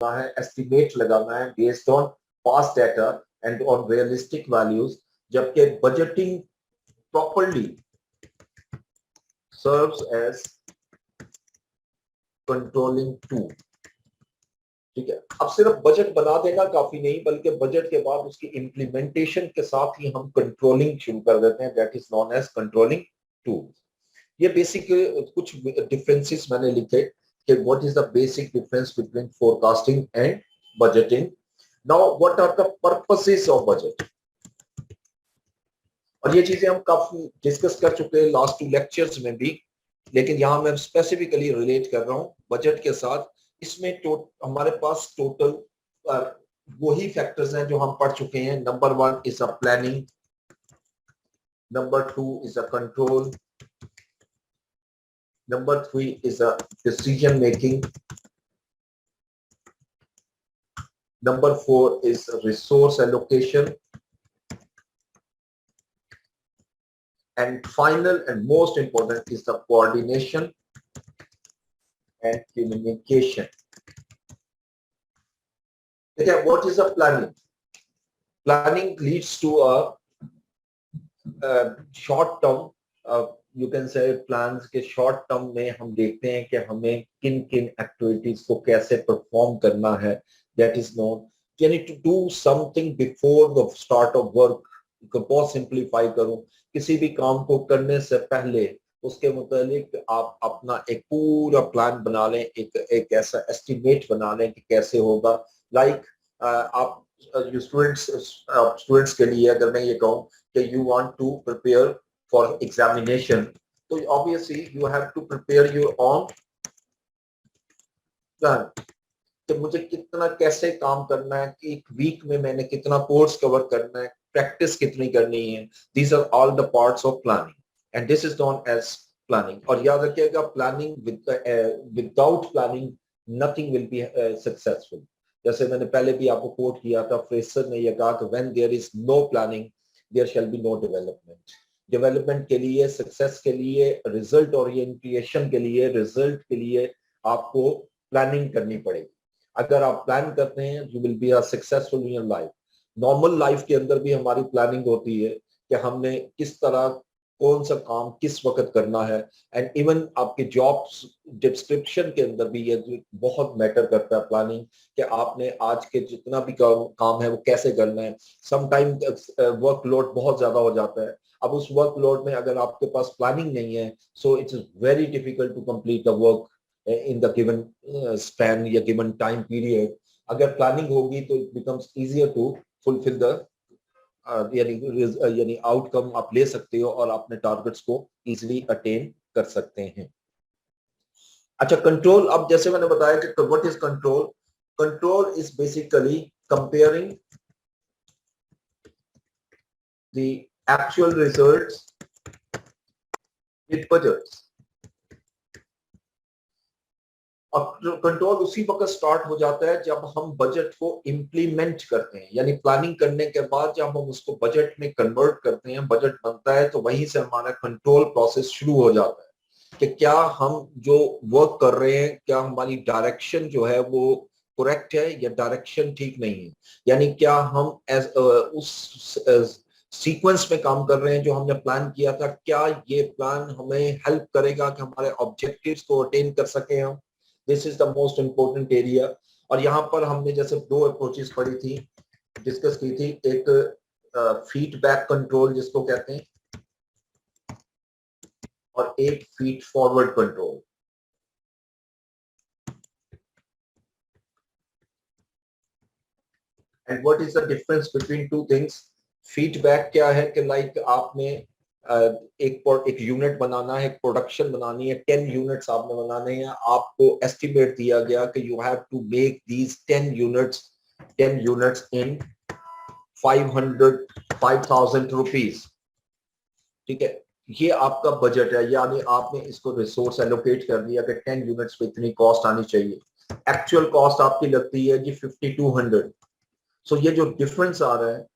है, एस्टिमेट लगाना है based on past data and on realistic values, जबकि budgeting properly serves as controlling tool. ठीक है, अब सिर्फ बजट बना देना काफी नहीं, बल्कि बजट के बाद उसकी इम्प्लीमेंटेशन के साथ ही हम कंट्रोलिंग शुरू कर देते हैं, that is known as controlling tool. ये बेसिक कुछ डिफरेंसेस मैंने लिखे कि what is the basic difference between forecasting and budgeting. Now what are the purposes of budget, और ये चीजें हम काफी डिस्कस कर चुके हैं लास्ट 2 लेक्चर्स में भी, लेकिन यहाँ मैं स्पेसिफिकली रिलेट कर रहा हूँ बजट के साथ। इसमें हमारे पास टोटल वही फैक्टर्स हैं जो हम पढ़ चुके हैं। Number 1 is a planning, number 2 is a control, number 3 is a decision making, number 4 is resource allocation, and final and most important is the coordination and communication. Okay, what is a planning? Planning leads to a short term, you can say plans के short term में हम देखते हैं कि हमें किन किन activities को कैसे perform करना है, that is known. You need to do something before the start of work. को बहुत सिंप्लीफाई करूं, किसी भी काम को करने से पहले उसके मुतालिक आप अपना एक पूरा प्लान बना लें, एक ऐसा एस्टिमेट बना लें कि कैसे होगा। लाइक आप स्टूडेंट्स के लिए अगर मैं ये कहूँ कि you want to prepare for examination, तो obviously you have to prepare your own plan कि मुझे कितना कैसे काम करना है, कि एक वीक में मैंने कितना कोर्स कवर करना है, प्रैक्टिस कितनी करनी है। These are all the parts of planning and this is known as planning. और याद रखिएगा planning without planning nothing will be successful. जैसे मैंने पहले भी आपको कोट किया था, फ्रेसर ने यह कहा कि when there is no planning there shall be no development. Development के लिए, सक्सेस के लिए, रिजल्ट ओरिएंटेशन के लिए, रिजल्ट के लिए आपको प्लानिंग करनी पड़ेगी। अगर आप प्लान करते हैं you will be successful in your life. Normal life के अंदर भी हमारी प्लानिंग होती है कि हमने किस तरह कौन सा काम किस वक्त करना है, एंड इवन आपके जॉब डिस्क्रिप्शन के अंदर भी ये बहुत मैटर करता है प्लानिंग, कि आपने आज के जितना भी काम है वो कैसे करना है। समटाइम वर्कलोड बहुत ज्यादा हो जाता है, अब उस वर्कलोड में अगर आपके पास प्लानिंग नहीं है, so it's very difficult to complete the work in the given span या given time period. अगर प्लानिंग होगी तो it becomes easier to fulfill the यानी आउटकम आप ले सकते हो और अपने टारगेट्स को इजीली अटेन कर सकते हैं। अच्छा, कंट्रोल, अब जैसे मैंने बताया कि what is control. Control is basically comparing the actual results with budgets. और कंट्रोल उसी वक्त स्टार्ट हो जाता है जब हम बजट को इम्प्लीमेंट करते हैं, यानी प्लानिंग करने के बाद जब हम उसको बजट में कन्वर्ट करते हैं, बजट बनता है, तो वहीं से हमारा कंट्रोल प्रोसेस शुरू हो जाता है कि क्या हम जो वर्क कर रहे हैं, क्या हमारी डायरेक्शन जो है वो करेक्ट है या डायरेक्शन ठीक नहीं है। यानी क्या हम उस सीक्वेंस में काम कर रहे हैं जो हमने प्लान किया था, क्या ये प्लान हमें हेल्प करेगा कि हमारे ऑब्जेक्टिव्स को अटेन कर सके हम। This is the most important area. और यहाँ पर हमने जैसे 2 अप्रोचेस पढ़ी थी, डिस्कस की थी, एक फीडबैक कंट्रोल जिसको कहते हैं, और एक feed forward control. And what is the difference between two things. Feedback क्या है कि लाइक आपने एक यूनिट बनाना है, एक प्रोडक्शन बनानी है, 10 यूनिट्स आपने बनाने हैं, आपको एस्टिमेट दिया गया कि you have to make these 10 units in 5,000 rupees. ठीक है, ये आपका बजट है, यानी आपने इसको रिसोर्स एलोकेट कर दिया कि 10 यूनिट्स पे इतनी कॉस्ट आनी चाहिए। एक्चुअल कॉस्ट आपकी लगती है जी 5,200। सो ये जो डिफरेंस आ रहा है,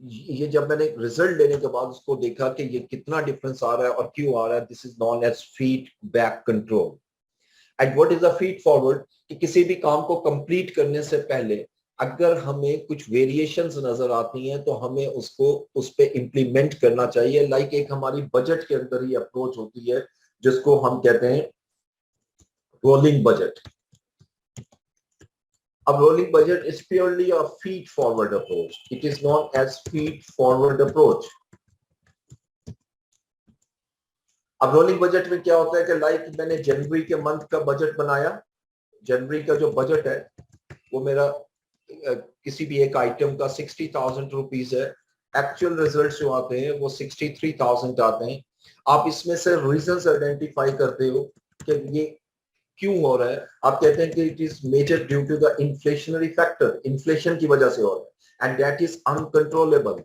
ये जब मैंने रिजल्ट लेने के बाद उसको देखा कि ये कितना डिफरेंस आ रहा है और क्यों आ रहा है, this is known as feedback control. And what is the feed forward, कि किसी भी काम को कंप्लीट करने से पहले अगर हमें कुछ वेरिएशंस नजर आती हैं तो हमें उसको उस पे इम्प्लीमेंट करना चाहिए। लाइक एक हमारी बजट के अंदर ही अप्रोच होती है जिसको हम कहते हैं रोलिंग बजट। अब rolling budget is purely a feed forward approach, it is known as feed forward approach. अब रोलिंग बजट में क्या होता है कि लाइक मैंने जनवरी के मंथ का बजट बनाया, जनवरी का जो बजट है वो मेरा किसी भी एक आइटम का 60,000 रुपीज है, एक्चुअल रिजल्ट जो आते हैं वो 63,000 आते हैं। आप इसमें से रीजंस आइडेंटिफाई करते हो कि ये क्यों हो रहा है। आप कहते हैं कि it is major due to the inflationary factor, inflation की वजह से हो रहा है एंड दैट इज अनकंट्रोलेबल।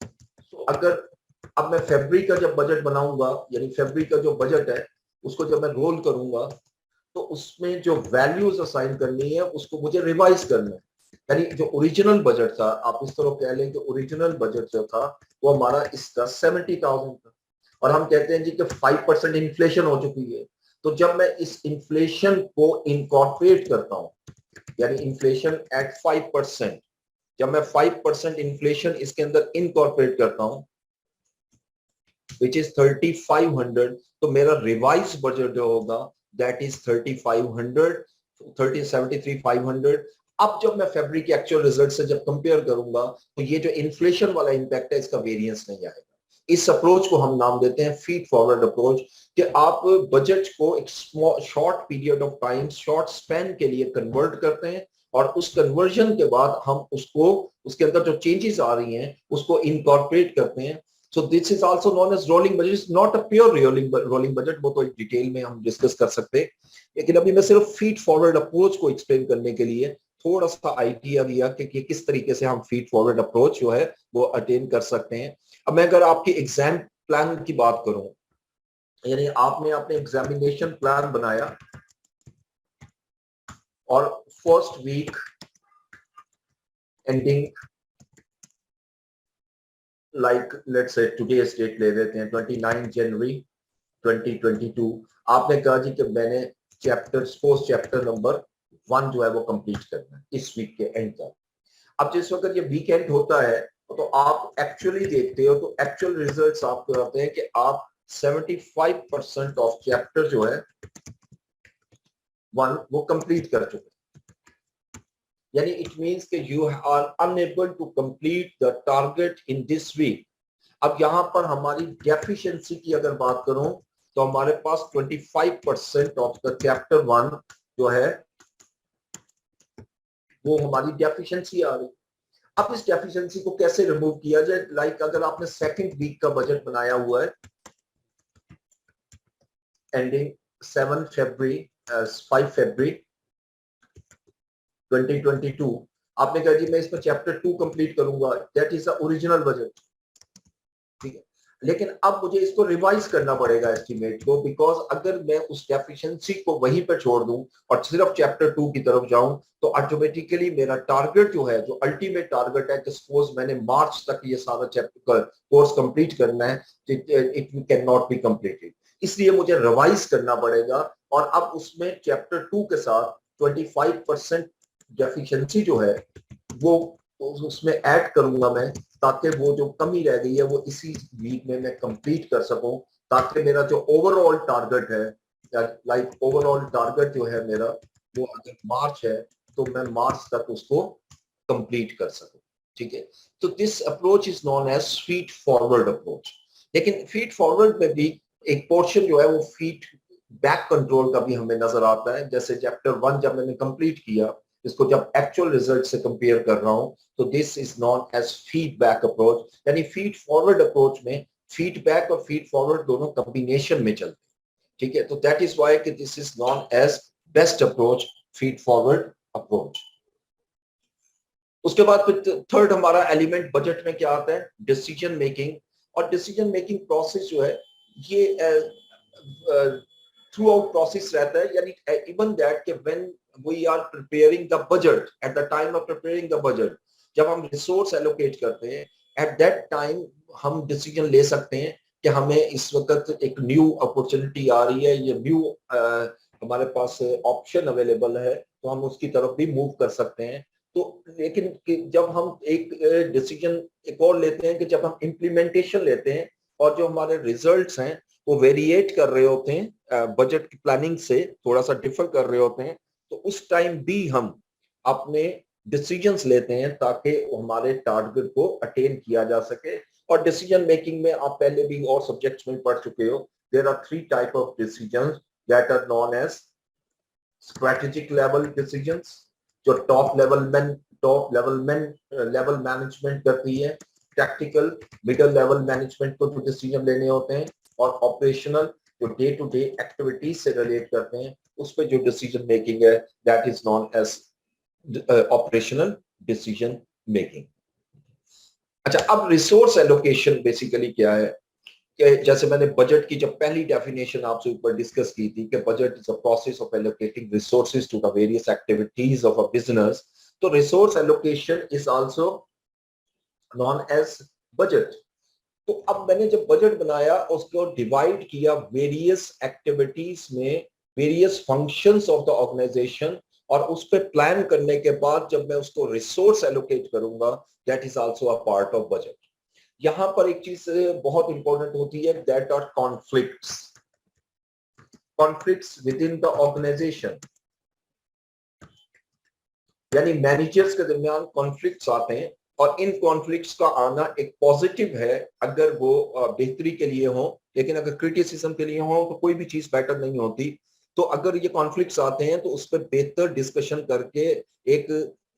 तो अगर अब मैं फरवरी का जब बजट बनाऊंगा, यानी फरवरी का जो बजट है उसको जब मैं रोल करूंगा तो उसमें जो वैल्यूज असाइन करनी है उसको मुझे रिवाइज करना है। यानी जो ओरिजिनल बजट था, आप इस तरह कह लें कि ओरिजिनल बजट जो था वो हमारा इसका 70,000 था, और हम कहते हैं जी कि 5% इन्फ्लेशन हो चुकी है। तो जब मैं इस इन्फ्लेशन को इनकॉर्पोरेट करता हूँ, यानी इन्फ्लेशन एट 5%, जब मैं 5% इन्फ्लेशन इसके अंदर इनकॉर्पोरेट करता हूँ विच इज 3500, तो मेरा रिवाइज बजट जो होगा दैट इज 3500, 73,500। अब जब मैं फरवरी के एक्चुअल रिजल्ट से जब कंपेयर करूंगा तो ये जो इन्फ्लेशन वाला इंपैक्ट है इसका वेरिएंस नहीं आएगा। इस अप्रोच को हम नाम देते हैं फीड फॉरवर्ड अप्रोच, कि आप बजट को एक short period of time, short span के लिए कन्वर्ट करते हैं और उस कन्वर्जन के बाद हम उसको, उसके अंदर जो चेंजेस आ रही हैं उसको इनकॉर्पोरेट करते हैं। So this is also known as rolling budget. It's not a pure rolling budget, वो तो डिटेल में हम डिस्कस कर सकते हैं, लेकिन अभी मैं सिर्फ फीड फॉरवर्ड अप्रोच को एक्सप्लेन करने के लिए थोड़ा सा आइडिया दिया कि किस तरीके से हम फीड फॉरवर्ड अप्रोच जो है वो अटेन कर सकते हैं। अब मैं अगर आपकी एग्जाम प्लान की बात करूं, यानी आपने अपने एग्जामिनेशन प्लान बनाया और first week ending, like let's say today's date ले लेते हैं 29 जनवरी 2022, आपने कहा जी कि मैंने चैप्टर स्पोर्ट्स चैप्टर नंबर 1 जो है वो कंप्लीट करना है इस वीक के एंड तक। अब जिस वक्त ये वीकेंड होता है तो आप एक्चुअली देखते हो तो एक्चुअल रिजल्ट्स आपको आते हैं कि आप 75% ऑफ चैप्टर जो है 1 वो कंप्लीट कर चुके हैं। यानी इट मींस कि you are unable to complete the target in this week. अब यहां पर हमारी डेफिशिएंसी की अगर बात करूं तो हमारे पास 25% ऑफ द चैप्टर 1 जो है वो हमारी डेफिशिएंसी आ रही। अब इस डेफिशिएंसी को कैसे रिमूव किया जाए? लाइक अगर आपने सेकंड वीक का बजट बनाया हुआ है एंडिंग 7 फरवरी 5 फरवरी 2022, आपने कहा जी मैं इसमें चैप्टर 2 कंप्लीट करूंगा, that is the original budget, ठीक है। लेकिन अब मुझे इसको रिवाइज करना पड़ेगा एस्टिमेट को, बिकॉज अगर मैं उस डेफिशिएंसी को वहीं पर छोड़ दूं और सिर्फ चैप्टर 2 की तरफ जाऊं तो ऑटोमेटिकली मेरा टारगेट जो है, जो अल्टीमेट टारगेट है कि सपोज मैंने मार्च तक ये सारा चैप्टर कोर्स कंप्लीट करना है, it can not be completed, इसलिए मुझे रिवाइज करना पड़ेगा। और अब उसमें चैप्टर 2 के साथ 25% डेफिशिएंसी जो है वो उसमें ऐड करूंगा मैं, ताकि वो जो कमी रह गई है वो इसी वीक में मैं कंप्लीट कर सकूं, ताकि मेरा जो ओवरऑल टारगेट है, लाइक ओवरऑल टारगेट जो है मेरा वो अगर मार्च है तो मैं मार्च तक उसको कंप्लीट कर सकूं, ठीक है। तो this approach is known as feed forward approach. लेकिन फीड फॉरवर्ड में भी एक पोर्शन जो है वो फीड बैक कंट्रोल का भी हमें नजर आता है। जैसे चैप्टर 1 जब मैंने कंप्लीट किया, इसको जब एक्चुअल रिजल्ट से कंपेयर कर रहा हूं तो this is known as feedback approach. यानी फीड फॉरवर्ड अप्रोच में फीडबैक और फीड फॉरवर्ड दोनों कॉम्बिनेशन में चलते हैं, ठीक है। तो दैट इज व्हाई कि this is known as best approach, feed forward approach. उसके बाद फिर थर्ड हमारा एलिमेंट बजट में क्या आता है? Decision making. और डिसीजन मेकिंग प्रोसेस जो है ये थ्रू आउट प्रोसेस रहता है, यानी इवन दैट कि when we are preparing the budget, at the time of preparing the budget, जब हम रिसोर्स एलोकेट करते हैं एट दैट टाइम हम डिसीजन ले सकते हैं कि हमें इस वक्त एक न्यू अपॉर्चुनिटी आ रही है, ये न्यू हमारे पास ऑप्शन अवेलेबल है तो हम उसकी तरफ भी मूव कर सकते हैं। तो लेकिन जब हम एक डिसीजन एक और लेते हैं कि जब हम इम्प्लीमेंटेशन लेते हैं और जो हमारे रिजल्ट्स हैं वो वेरिएट कर रहे होते हैं, बजट की प्लानिंग से थोड़ा सा डिफर कर रहे होते हैं, तो उस टाइम भी हम अपने डिसीजंस लेते हैं ताकि हमारे टारगेट को अटेन किया जा सके। और डिसीजन मेकिंग में आप पहले भी और सब्जेक्ट्स में पढ़ चुके हो, there are 3 type of decisions that are known as strategic level decisions, जो टॉप लेवल मैनेजमेंट करती है, टैक्टिकल मिडिल लेवल मैनेजमेंट को जो डिसीजन लेने होते हैं, और ऑपरेशनल जो डे टू डे एक्टिविटीज से रिलेट करते हैं उस पर जो डिसीजन मेकिंग है that is known as operational decision making. अच्छा, अब रिसोर्स एलोकेशन बेसिकली क्या है कि जैसे मैंने बजट की जब पहली डेफिनेशन आपसे ऊपर डिस्कस की थी कि budget is a process of allocating resources to the various activities of a business, तो resource allocation is also known as budget. तो अब मैंने जब बजट बनाया उसको डिवाइड किया वेरियस एक्टिविटीज में, various functions of the organisation, और उस पर प्लान करने के बाद जब मैं उसको रिसोर्स एलोकेट करूंगा that is also a part of budget. यहां पर एक चीज बहुत इंपॉर्टेंट होती है, that are conflicts within the organisation, यानी मैनेजर्स के दरमियान कॉन्फ्लिक्ट्स आते हैं, और इन कॉन्फ्लिक्ट्स का आना एक पॉजिटिव है अगर वो बेहतरी के लिए हो, लेकिन अगर क्रिटिसिज्म के लिए हो तो कोई भी चीज बेटर नहीं होती। तो अगर ये कॉन्फ्लिक्ट्स आते हैं तो उस पर बेहतर डिस्कशन करके एक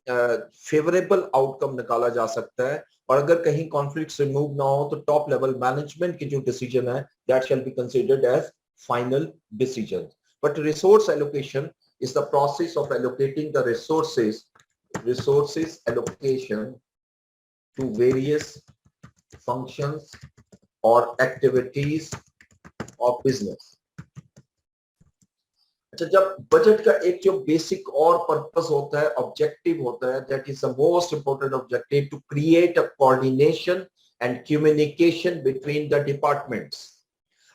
फेवरेबल आउटकम निकाला जा सकता है। और अगर कहीं कॉन्फ्लिक्ट्स रिमूव ना हो तो टॉप लेवल मैनेजमेंट की जो डिसीजन है that shall be considered as final decision. But resource allocation is the process of allocating the resources allocation to various functions or activities of business। अच्छा, जब budget का एक जो बेसिक और purpose होता है, ऑब्जेक्टिव होता है, that is the most important objective to create a coordination and communication between the departments.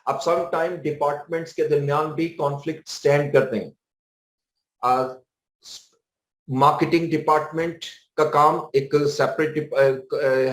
अब सम टाइम डिपार्टमेंट्स के दरमियान भी कॉन्फ्लिक्ट स्टैंड करते हैं। मार्केटिंग डिपार्टमेंट का काम एक सेपरेट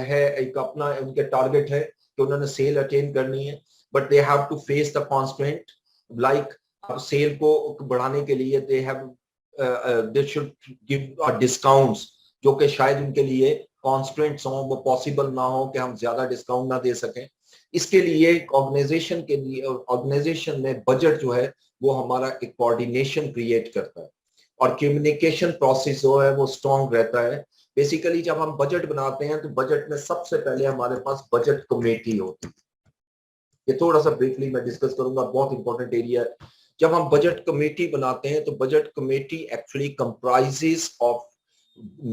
है, एक अपना उनके टारगेट है कि उन्होंने सेल अटेन करनी है, but they have to face the constraint like अब सेल को बढ़ाने के लिए दे शुड गिव डिस्काउंट्स, जो कि शायद उनके लिए कॉन्स्ट्रेंट्स हो, वो पॉसिबल ना हो कि हम ज्यादा डिस्काउंट ना दे सकें। इसके लिए ऑर्गेनाइजेशन के लिए, ऑर्गेनाइजेशन में बजट जो है वो हमारा एक कोऑर्डिनेशन क्रिएट करता है, और कम्युनिकेशन प्रोसेस जो है वो स्ट्रॉन्ग रहता है। बेसिकली जब हम बजट बनाते हैं तो बजट में सबसे पहले हमारे पास बजट कमेटी होती है। ये थोड़ा सा ब्रीफली मैं डिस्कस करूंगा, बहुत इंपॉर्टेंट एरिया है। जब हम बजट कमेटी बनाते हैं तो budget committee actually comprises of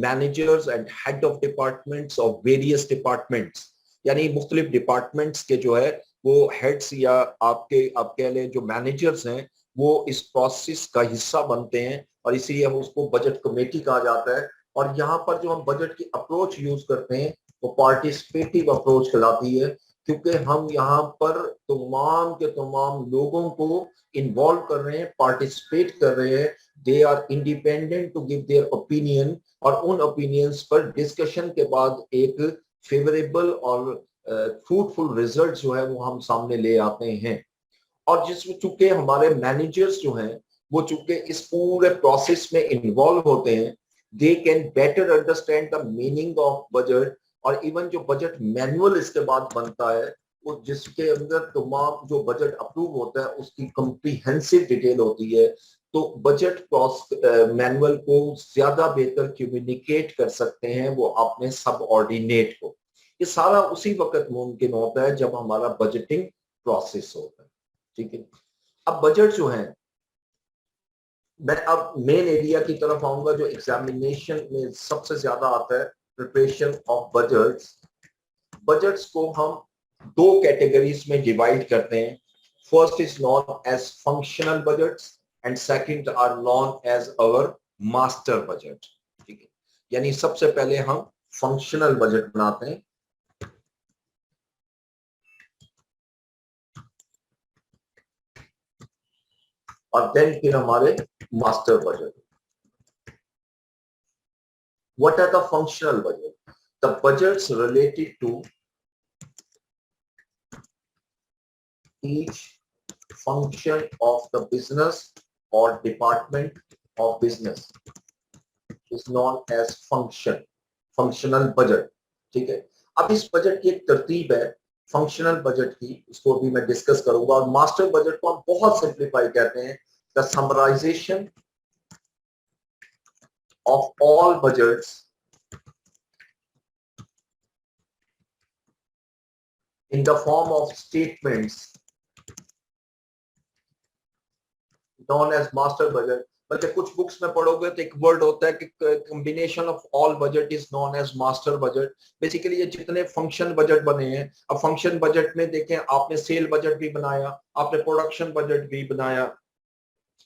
managers and head of departments of various departments, यानी मुख्तलिफ डिपार्टमेंट्स के जो है वो हेड्स या आपके आप कह लें जो मैनेजर्स हैं वो इस प्रोसेस का हिस्सा बनते हैं, और इसीलिए हम उसको बजट कमेटी कहा जाता है। और यहाँ पर जो हम बजट की अप्रोच यूज करते हैं वो पार्टिसिपेटिव अप्रोच कहलाती है, क्योंकि हम यहाँ पर तमाम के तमाम लोगों को इन्वॉल्व कर रहे हैं, पार्टिसिपेट कर रहे हैं। They are independent to give their opinion, और उन ओपिनियंस पर डिस्कशन के बाद एक फेवरेबल और फ्रूटफुल रिजल्ट जो है वो हम सामने ले आते हैं। और जिसमें चूंकि हमारे मैनेजर्स जो हैं वो चूंकि इस पूरे प्रोसेस में इन्वॉल्व होते हैं, they can better understand the meaning of budget. और इवन जो बजट मैनुअल इसके बाद बनता है वो जिसके अंदर तमाम जो बजट अप्रूव होता है उसकी कम्प्रीहेंसिव डिटेल होती है, तो बजट मैनुअल को ज्यादा बेहतर कम्युनिकेट कर सकते हैं वो अपने सब ऑर्डिनेट को। ये सारा उसी वक्त मुमकिन होता है जब हमारा बजटिंग प्रोसेस होता है। ठीक है, अब बजट जो है, मैं अब मेन एरिया की तरफ आऊंगा जो एग्जामिनेशन में सबसे ज्यादा आता है, प्रिपरेशन ऑफ बजट्स। बजट्स को हम दो कैटेगरीज में डिवाइड करते हैं। First is known as functional budgets and second are known as our master budget. ठीक है, यानी सबसे पहले हम फंक्शनल बजट बनाते हैं। और देन फिर हमारे master budget. What are the functional budget? The budgets related to each function of the business or department of business is known as functional budget. ठीक है. अब इस बजट की एक तरतीब है फंक्शनल बजट की, इसको भी मैं डिस्कस करूंगा. और मास्टर बजट को हम बहुत सिंप्लीफाई कहते हैं, the summarisation of all budgets in the form of statements known as master budget. बल्कि कुछ बुक्स में पढ़ोगे तो एक वर्ड होता है कि combination of all budget is known as master budget. Basically ये जितने फंक्शन बजट बने हैं, अब फंक्शन बजट में देखें, आपने सेल बजट भी बनाया, आपने प्रोडक्शन बजट भी बनाया,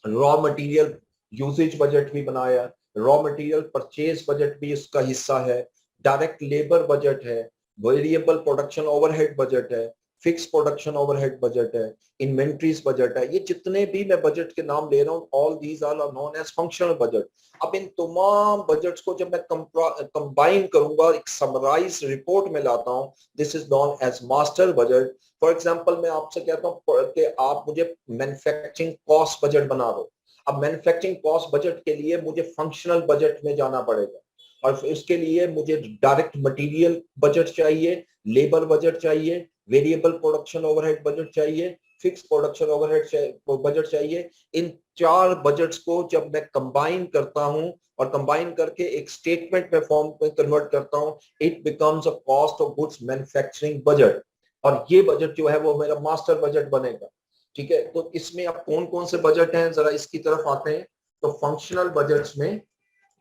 रॉ मटेरियल यूसेज बजट भी बनाया, रॉ मटेरियल परचेज बजट भी इसका हिस्सा है, डायरेक्ट लेबर बजट है, वेरिएबल प्रोडक्शन ओवरहेड बजट है, फिक्स प्रोडक्शन ओवरहेड बजट है, इन्वेंट्रीज बजट है. ये जितने भी मैं बजट के नाम ले रहा हूँ, all these are known as functional budget. अब इन तमाम बजट्स को जब मैं कंबाइन करूंगा, एक समराइज रिपोर्ट में लाता हूँ, this is known as master budget. For example मैं आपसे कहता हूँ कि आप मुझे मैन्युफैक्चरिंग कॉस्ट बजट बना दो. अब मैन्युफैक्चरिंग कॉस्ट बजट के लिए मुझे फंक्शनल बजट में जाना पड़ेगा, और इसके लिए मुझे डायरेक्ट मटेरियल बजट चाहिए, लेबर बजट चाहिए, वेरिएबल प्रोडक्शन ओवरहेड बजट चाहिए, फिक्स प्रोडक्शन ओवरहेड बजट चाहिए. इन चार बजट्स को जब मैं कंबाइन करता हूं और कंबाइन करके एक स्टेटमेंट में फॉर्म में कन्वर्ट करता हूं, it becomes a cost of goods manufacturing budget. और ये बजट जो है वो मेरा मास्टर बजट बनेगा. ठीक है. तो इसमें अब कौन कौन से बजट हैं, जरा इसकी तरफ आते हैं. तो फंक्शनल बजट्स में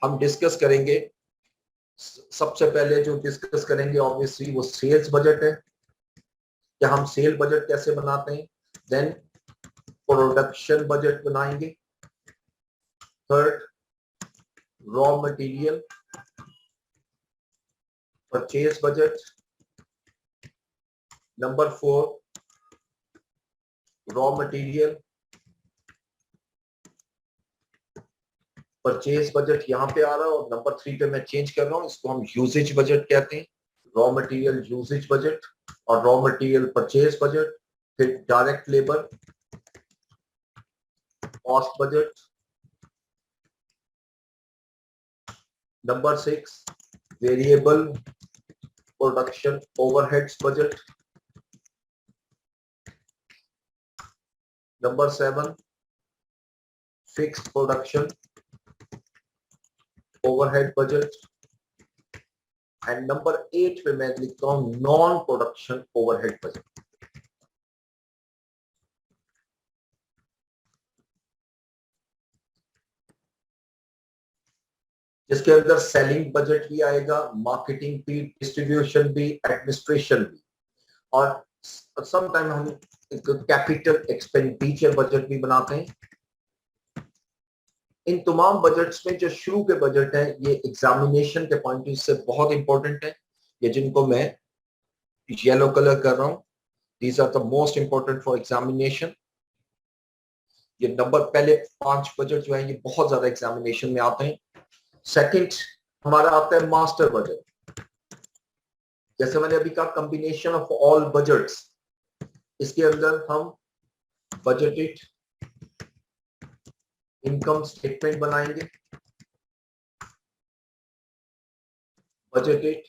हम डिस्कस करेंगे, सबसे पहले जो डिस्कस करेंगे ऑब्वियसली वो सेल्स बजट है, कि हम सेल बजट कैसे बनाते हैं. देन प्रोडक्शन बजट बनाएंगे. Third, raw material purchase budget. Number 4, raw material purchase budget यहां पे आ रहा है, और नंबर 3 पे मैं चेंज कर रहा हूं, इसको हम यूसेज बजट कहते हैं. रॉ मटेरियल यूसेज बजट और रॉ मटेरियल परचेज बजट. फिर direct labour cost budget. Number 6, variable production overheads budget. Number 7, fixed production overhead budget. And number 8 पे मैं लिखता हूं नॉन प्रोडक्शन ओवरहेड बजट. जिसके अंदर सेलिंग बजट भी आएगा, मार्केटिंग भी, डिस्ट्रीब्यूशन भी, एडमिनिस्ट्रेशन भी, और समटाइम हम कैपिटल एक्सपेंडिचर बजट भी बनाते हैं. इन तमाम बजट्स में जो शुरू के बजट है, ये एग्जामिनेशन के पॉइंट से बहुत इंपॉर्टेंट है. ये जिनको मैं येलो कलर कर रहा हूं, these are the most important for examination. ये नंबर पहले 5 बजट जो है ये बहुत ज्यादा एग्जामिनेशन में आते हैं. सेकंड हमारा आता है मास्टर बजट. जैसे मैंने अभी कहा कॉम्बिनेशन ऑफ ऑल बजट्स, इसके अंदर हम बजटेड इनकम स्टेटमेंट बनाएंगे, budgeted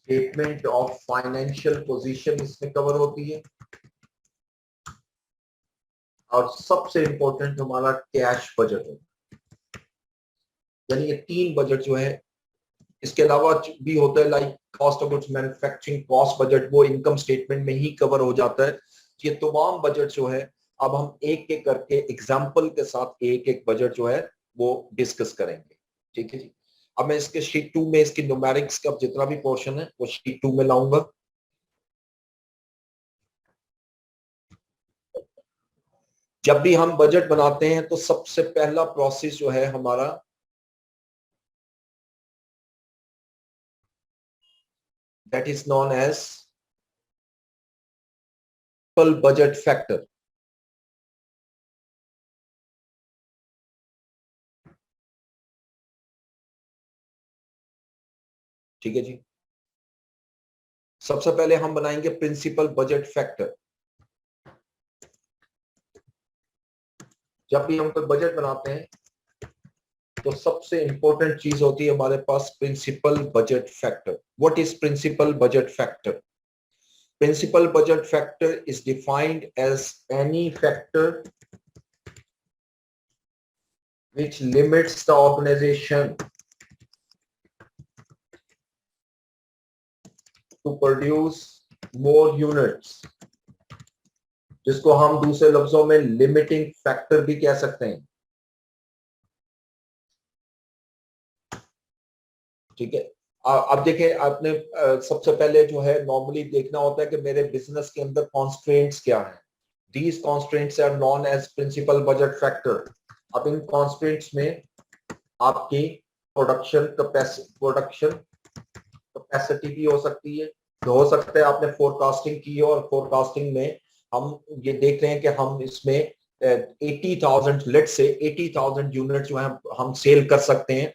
statement of financial position इसमें कवर होती है, और सबसे इंपॉर्टेंट हमारा कैश बजट है. यानी ये 3 बजट जो है, इसके अलावा भी होता है like cost of goods manufacturing cost budget, वो इनकम स्टेटमेंट में ही कवर हो जाता है. ये तमाम बजट जो है, अब हम एक एक करके एग्जांपल के साथ एक एक बजट जो है वो डिस्कस करेंगे. ठीक है जी. अब मैं इसके शीट 2 में इसकी न्यूमेरिक्स का जितना भी पोर्शन है वो शीट 2 में लाऊंगा. जब भी हम बजट बनाते हैं तो सबसे पहला प्रोसेस जो है हमारा, that is known as principal budget factor. ठीक है जी, सबसे पहले हम बनाएंगे प्रिंसिपल बजट फैक्टर। जब भी हम कोई बजट बनाते हैं तो सबसे इंपॉर्टेंट चीज होती है हमारे पास principal budget factor. What is principal budget factor? Principal budget factor is defined as any factor which limits the organization to produce more units, जिसको हम दूसरे लफ्जों में लिमिटिंग फैक्टर भी कह सकते हैं। ठीक है, अब देखें आपने सबसे पहले जो है नॉर्मली देखना होता है कि मेरे बिजनेस के अंदर कॉन्स्ट्रेंट्स क्या हैं। These constraints are known as principal budget factor. अब इन कॉन्स्ट्रेंट्स में आपकी प्रोडक्शन कैपेसिटी भी हो सकती है। तो हो सकता है आपने फोरकास्टिंग की हो और फोरकास्टिंग में हम ये देख रहे हैं कि हम इसमें 80,000 लेट से 80,000 यूनिट जो है हम सेल कर सकते हैं,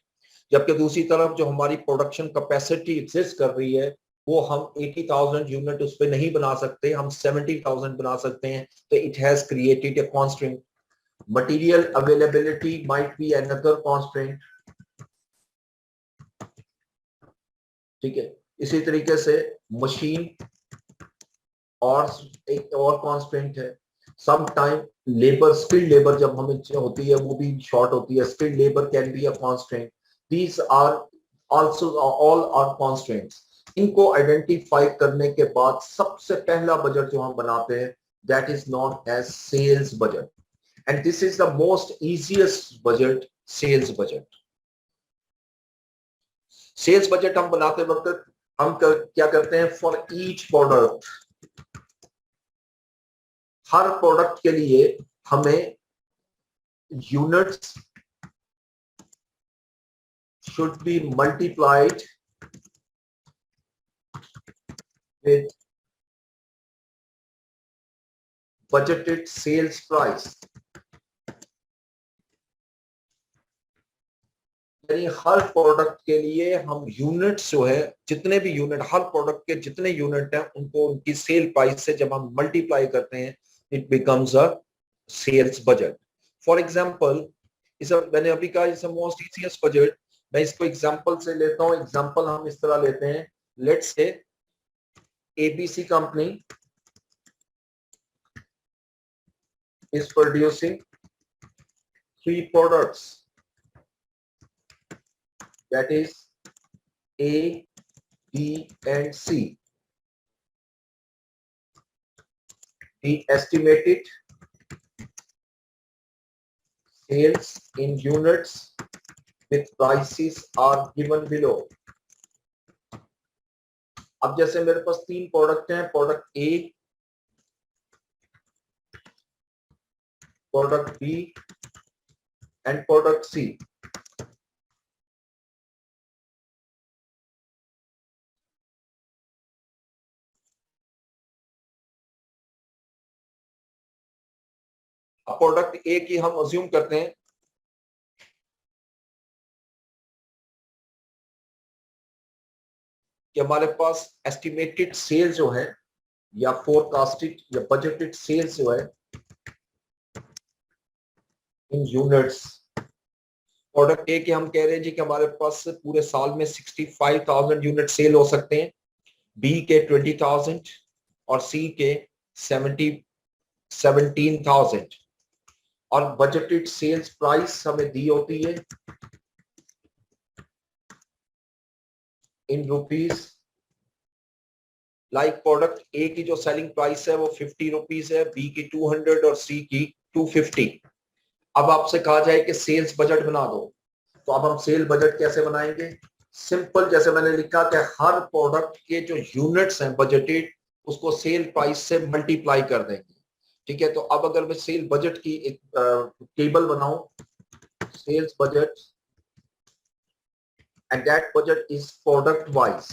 जबकि दूसरी तरफ जो हमारी प्रोडक्शन कैपेसिटी एग्जिस्ट कर रही है वो हम 80,000 यूनिट उस पर नहीं बना सकते, हम 70,000 बना सकते हैं। तो it has created a constraint. Material availability might be another constraint. ठीक है, इसी तरीके से मशीन और एक और कॉन्स्टेंट है। Some time labour, skilled labour जब हमें होती है वो भी शॉर्ट होती है। Skilled labour can be a constant. These are also all are constants. इनको आइडेंटिफाई करने के बाद सबसे पहला बजट जो हम बनाते हैं that is known as sales budget, and this is the most easiest budget, sales budget. Sales budget हम बनाते वक्त हम क्या करते हैं, फॉर ईच प्रोडक्ट, हर प्रोडक्ट के लिए हमें units should be multiplied with budgeted sales price। यानी हर प्रोडक्ट के लिए हम यूनिट्स जो है, जितने भी यूनिट, हर प्रोडक्ट के जितने यूनिट हैं उनको उनकी सेल प्राइस से जब हम मल्टीप्लाई करते हैं it becomes a sales budget. For example इस मैंने अभी कहा इज मोस्ट इजीएस्ट बजट। मैं इसको एग्जांपल से लेता हूं। एग्जांपल हम इस तरह लेते हैं, let's say ABC company is producing 3 products, that is A, B and C. The estimated sales in units with prices are given below. अब जैसे मेरे पास 3 प्रोडक्ट हैं, product A, product B and product C. अब product ए की हम assume करते हैं कि हमारे पास एस्टिमेटेड सेल्स जो है या फोरकास्टेड या बजटेड सेल्स जो है इन यूनिट्स, प्रोडक्ट ए के हम कह रहे हैं जी कि हमारे पास पूरे साल में 65,000 यूनिट सेल हो सकते हैं, बी के 20,000 और सी के 17,000 और बजटेड सेल्स प्राइस हमें दी होती है इन रुपीस। लाइक प्रोडक्ट ए की जो सेलिंग प्राइस है वो 50 रुपीज है, बी की 200 और सी की 250। अब आपसे कहा जाए कि सेल्स बजट बना दो, तो अब हम सेल बजट कैसे बनाएंगे? सिंपल, जैसे मैंने लिखा कि हर प्रोडक्ट के जो यूनिट्स हैं बजटेड उसको सेल प्राइस से मल्टीप्लाई कर देंगे। ठीक है, तो अब अगर मैं सेल बजट की एक टेबल बनाऊं, sales budget, and that budget is product wise,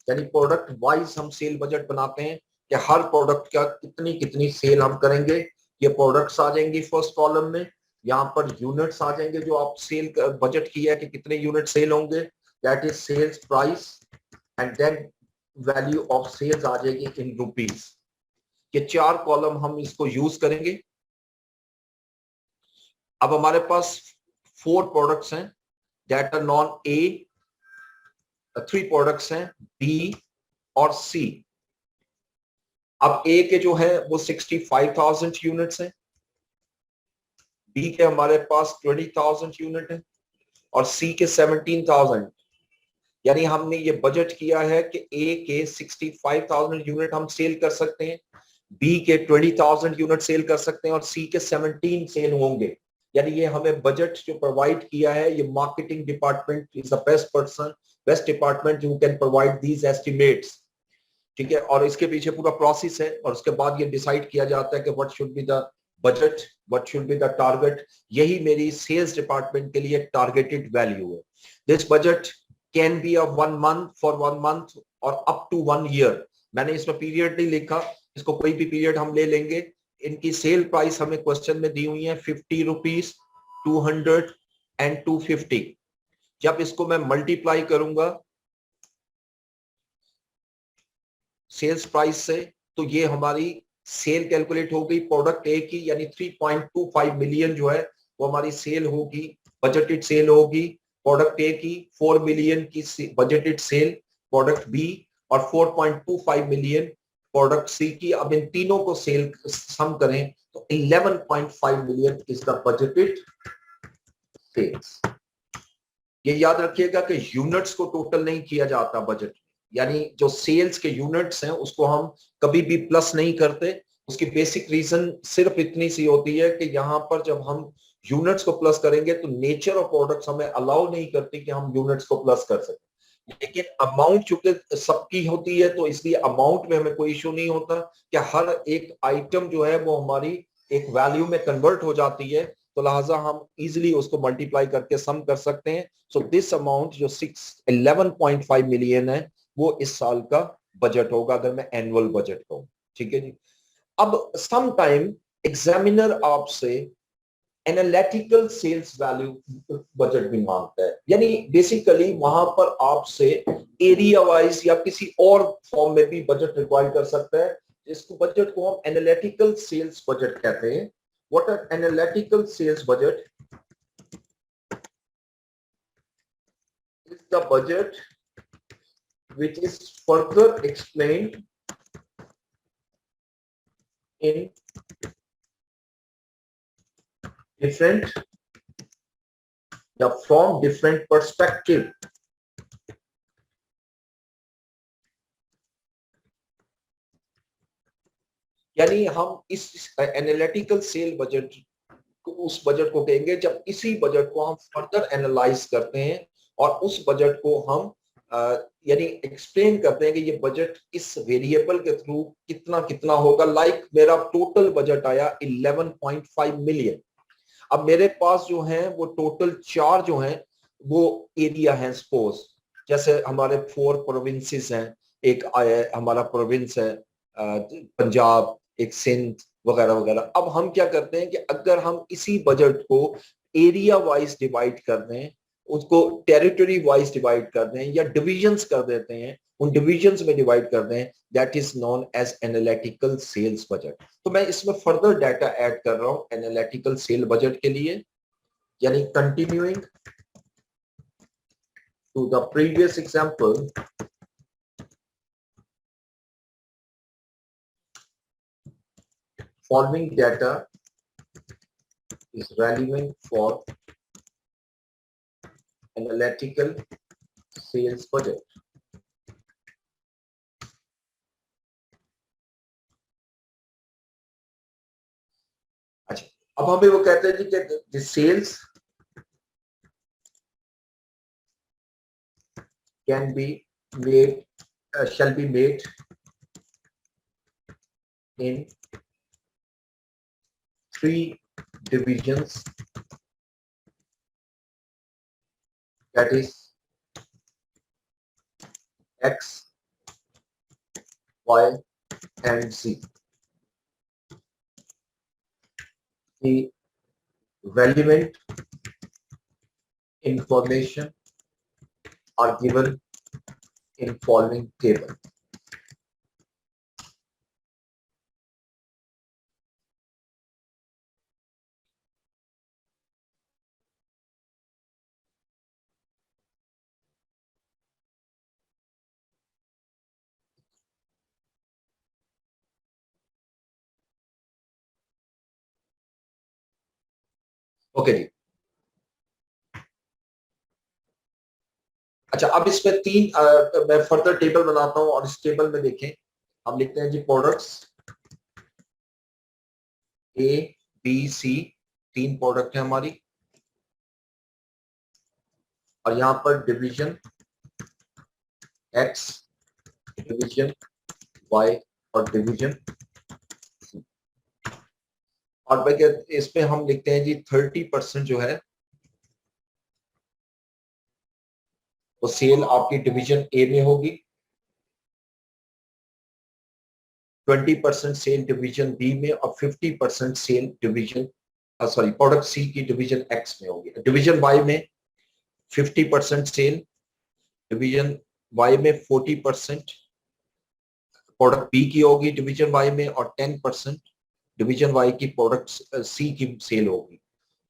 यानी प्रोडक्ट वाइज हम सेल बजट बनाते हैं। कि हर प्रोडक्ट का कितनी कितनी सेल हम करेंगे। ये प्रोडक्ट्स आ जाएंगी फर्स्ट कॉलम में, यहाँ पर यूनिट्स आ जाएंगे जो आप सेल बजट किया है कि कितने यूनिट सेल होंगे, that is sales price, and then value of sales आ जाएगी इन रुपीज। ये चार कॉलम हम इसको यूज करेंगे। अब हमारे पास 4 प्रोडक्ट्स हैं that are known A, 3 products हैं बी और सी। अब ए के जो है वो 65,000 यूनिट्स हैं, बी के हमारे पास 20,000 यूनिट है और सी के 17,000। यानी हमने ये बजट किया है कि ए के 65,000 यूनिट हम सेल कर सकते हैं, बी के 20,000 यूनिट सेल कर सकते हैं और सी के 17 सेल होंगे। यानी ये हमें बजट जो प्रोवाइड किया है, ये marketing department is the best person, best department who can provide these estimates. ठीक है, और इसके पीछे पूरा प्रोसेस है और उसके बाद ये डिसाइड किया जाता है कि what should be the budget, what should be the target. यही मेरी सेल्स डिपार्टमेंट के लिए टारगेटेड वैल्यू है। This budget can be a 1 month for 1 month और अप टू 1 ईयर। मैंने इसमें पीरियड नहीं लिखा, इसको कोई भी पीरियड हम ले लेंगे। इनकी सेल प्राइस हमें क्वेश्चन में दी हुई है 50 रुपीज, 200 एंड 250। जब इसको मैं मल्टीप्लाई करूंगा सेल्स प्राइस से, तो ये हमारी सेल कैलकुलेट हो गई प्रोडक्ट ए की, यानी 3.25 मिलियन जो है वो हमारी सेल होगी, बजटेड सेल होगी प्रोडक्ट ए की। 4 मिलियन की बजटेड सेल प्रोडक्ट बी और 4.25 मिलियन प्रोडक्ट सी की। अब इन तीनों को सेल सम करें तो 11.5 million is the budgeted sales. ये याद रखिएगा कि यूनिट्स को टोटल नहीं किया जाता बजट, यानी जो सेल्स के यूनिट्स हैं उसको हम कभी भी प्लस नहीं करते। उसकी बेसिक रीजन सिर्फ इतनी सी होती है कि यहाँ पर जब हम यूनिट्स को प्लस करेंगे तो नेचर ऑफ प्रोडक्ट्स हमें अलाउ नहीं करती कि हम यूनिट्स को प्लस कर सकें। लेकिन अमाउंट चूंकि सबकी होती है तो इसलिए अमाउंट में हमें कोई इश्यू नहीं होता कि हर एक आइटम जो है वो हमारी एक वैल्यू में कन्वर्ट हो जाती है, तो लिहाजा हम इजिली उसको मल्टीप्लाई करके सम कर सकते हैं। सो दिस अमाउंट जो 11.5 मिलियन है वो इस साल का बजट होगा अगर मैं एनुअल बजट कहूं। ठीक है जी। अब सम टाइम एग्जामिनर आपसे एनालिटिकल सेल्स वैल्यू बजट भी मांगता है, यानी बेसिकली वहां पर आपसे एरिया वाइज या किसी और फॉर्म में भी बजट रिक्वायर कर सकता है। इसको बजट को हम एनालिटिकल सेल्स बजट कहते हैं। What are analytical sales budget? Is the budget which is further explained in different या from different perspective। यानी हम इस एनालिटिकल सेल बजट उस बजट को कहेंगे जब इसी बजट को हम फर्दर एनालाइज करते हैं और उस बजट को हम यानी एक्सप्लेन करते हैं कि ये बजट इस वेरिएबल के थ्रू कितना कितना होगा। लाइक मेरा टोटल बजट आया 11.5 मिलियन। अब मेरे पास जो है वो टोटल 4 जो है वो एरिया है, सपोज जैसे हमारे 4 प्रोविंसेस हैं, एक हमारा प्रोविंस है पंजाब, एक सिंध वगैरह वगैरह। अब हम क्या करते हैं कि अगर हम इसी बजट को एरिया वाइज डिवाइड कर दें, उसको टेरिटरी वाइज डिवाइड कर दें या डिविजन्स कर देते हैं, उन डिविजन्स में डिवाइड कर दें, that is known as analytical sales budget. तो मैं इसमें फर्दर डाटा ऐड कर रहा हूं एनालिटिकल सेल बजट के लिए, यानी continuing to the previous example. Following data is relevant for analytical sales budget। अच्छा, अब हमें वो कहते हैं कि the sales can be made shall be made in 3 divisions, that is X, Y and Z. The relevant information are given in following table. Okay जी। अच्छा, अब इसमें मैं फर्दर टेबल बनाता हूं और इस टेबल में देखें, हम लिखते हैं जी products A B C, 3 product है हमारी, और यहां पर डिवीजन एक्स, डिवीजन वाई और डिवीजन सी। और भाई इसमें हम लिखते हैं जी 30% जो है वो सेल आपकी डिवीजन ए में होगी, 20% सेल डिवीजन बी में और 50% सेल डिवीजन प्रोडक्ट सी की डिवीजन एक्स में होगी। डिवीजन वाई में 50% सेल, डिवीजन वाई में 40% प्रोडक्ट बी की होगी डिवीजन वाई में, और 10% डिवीजन वाई की प्रोडक्ट सी की सेल होगी।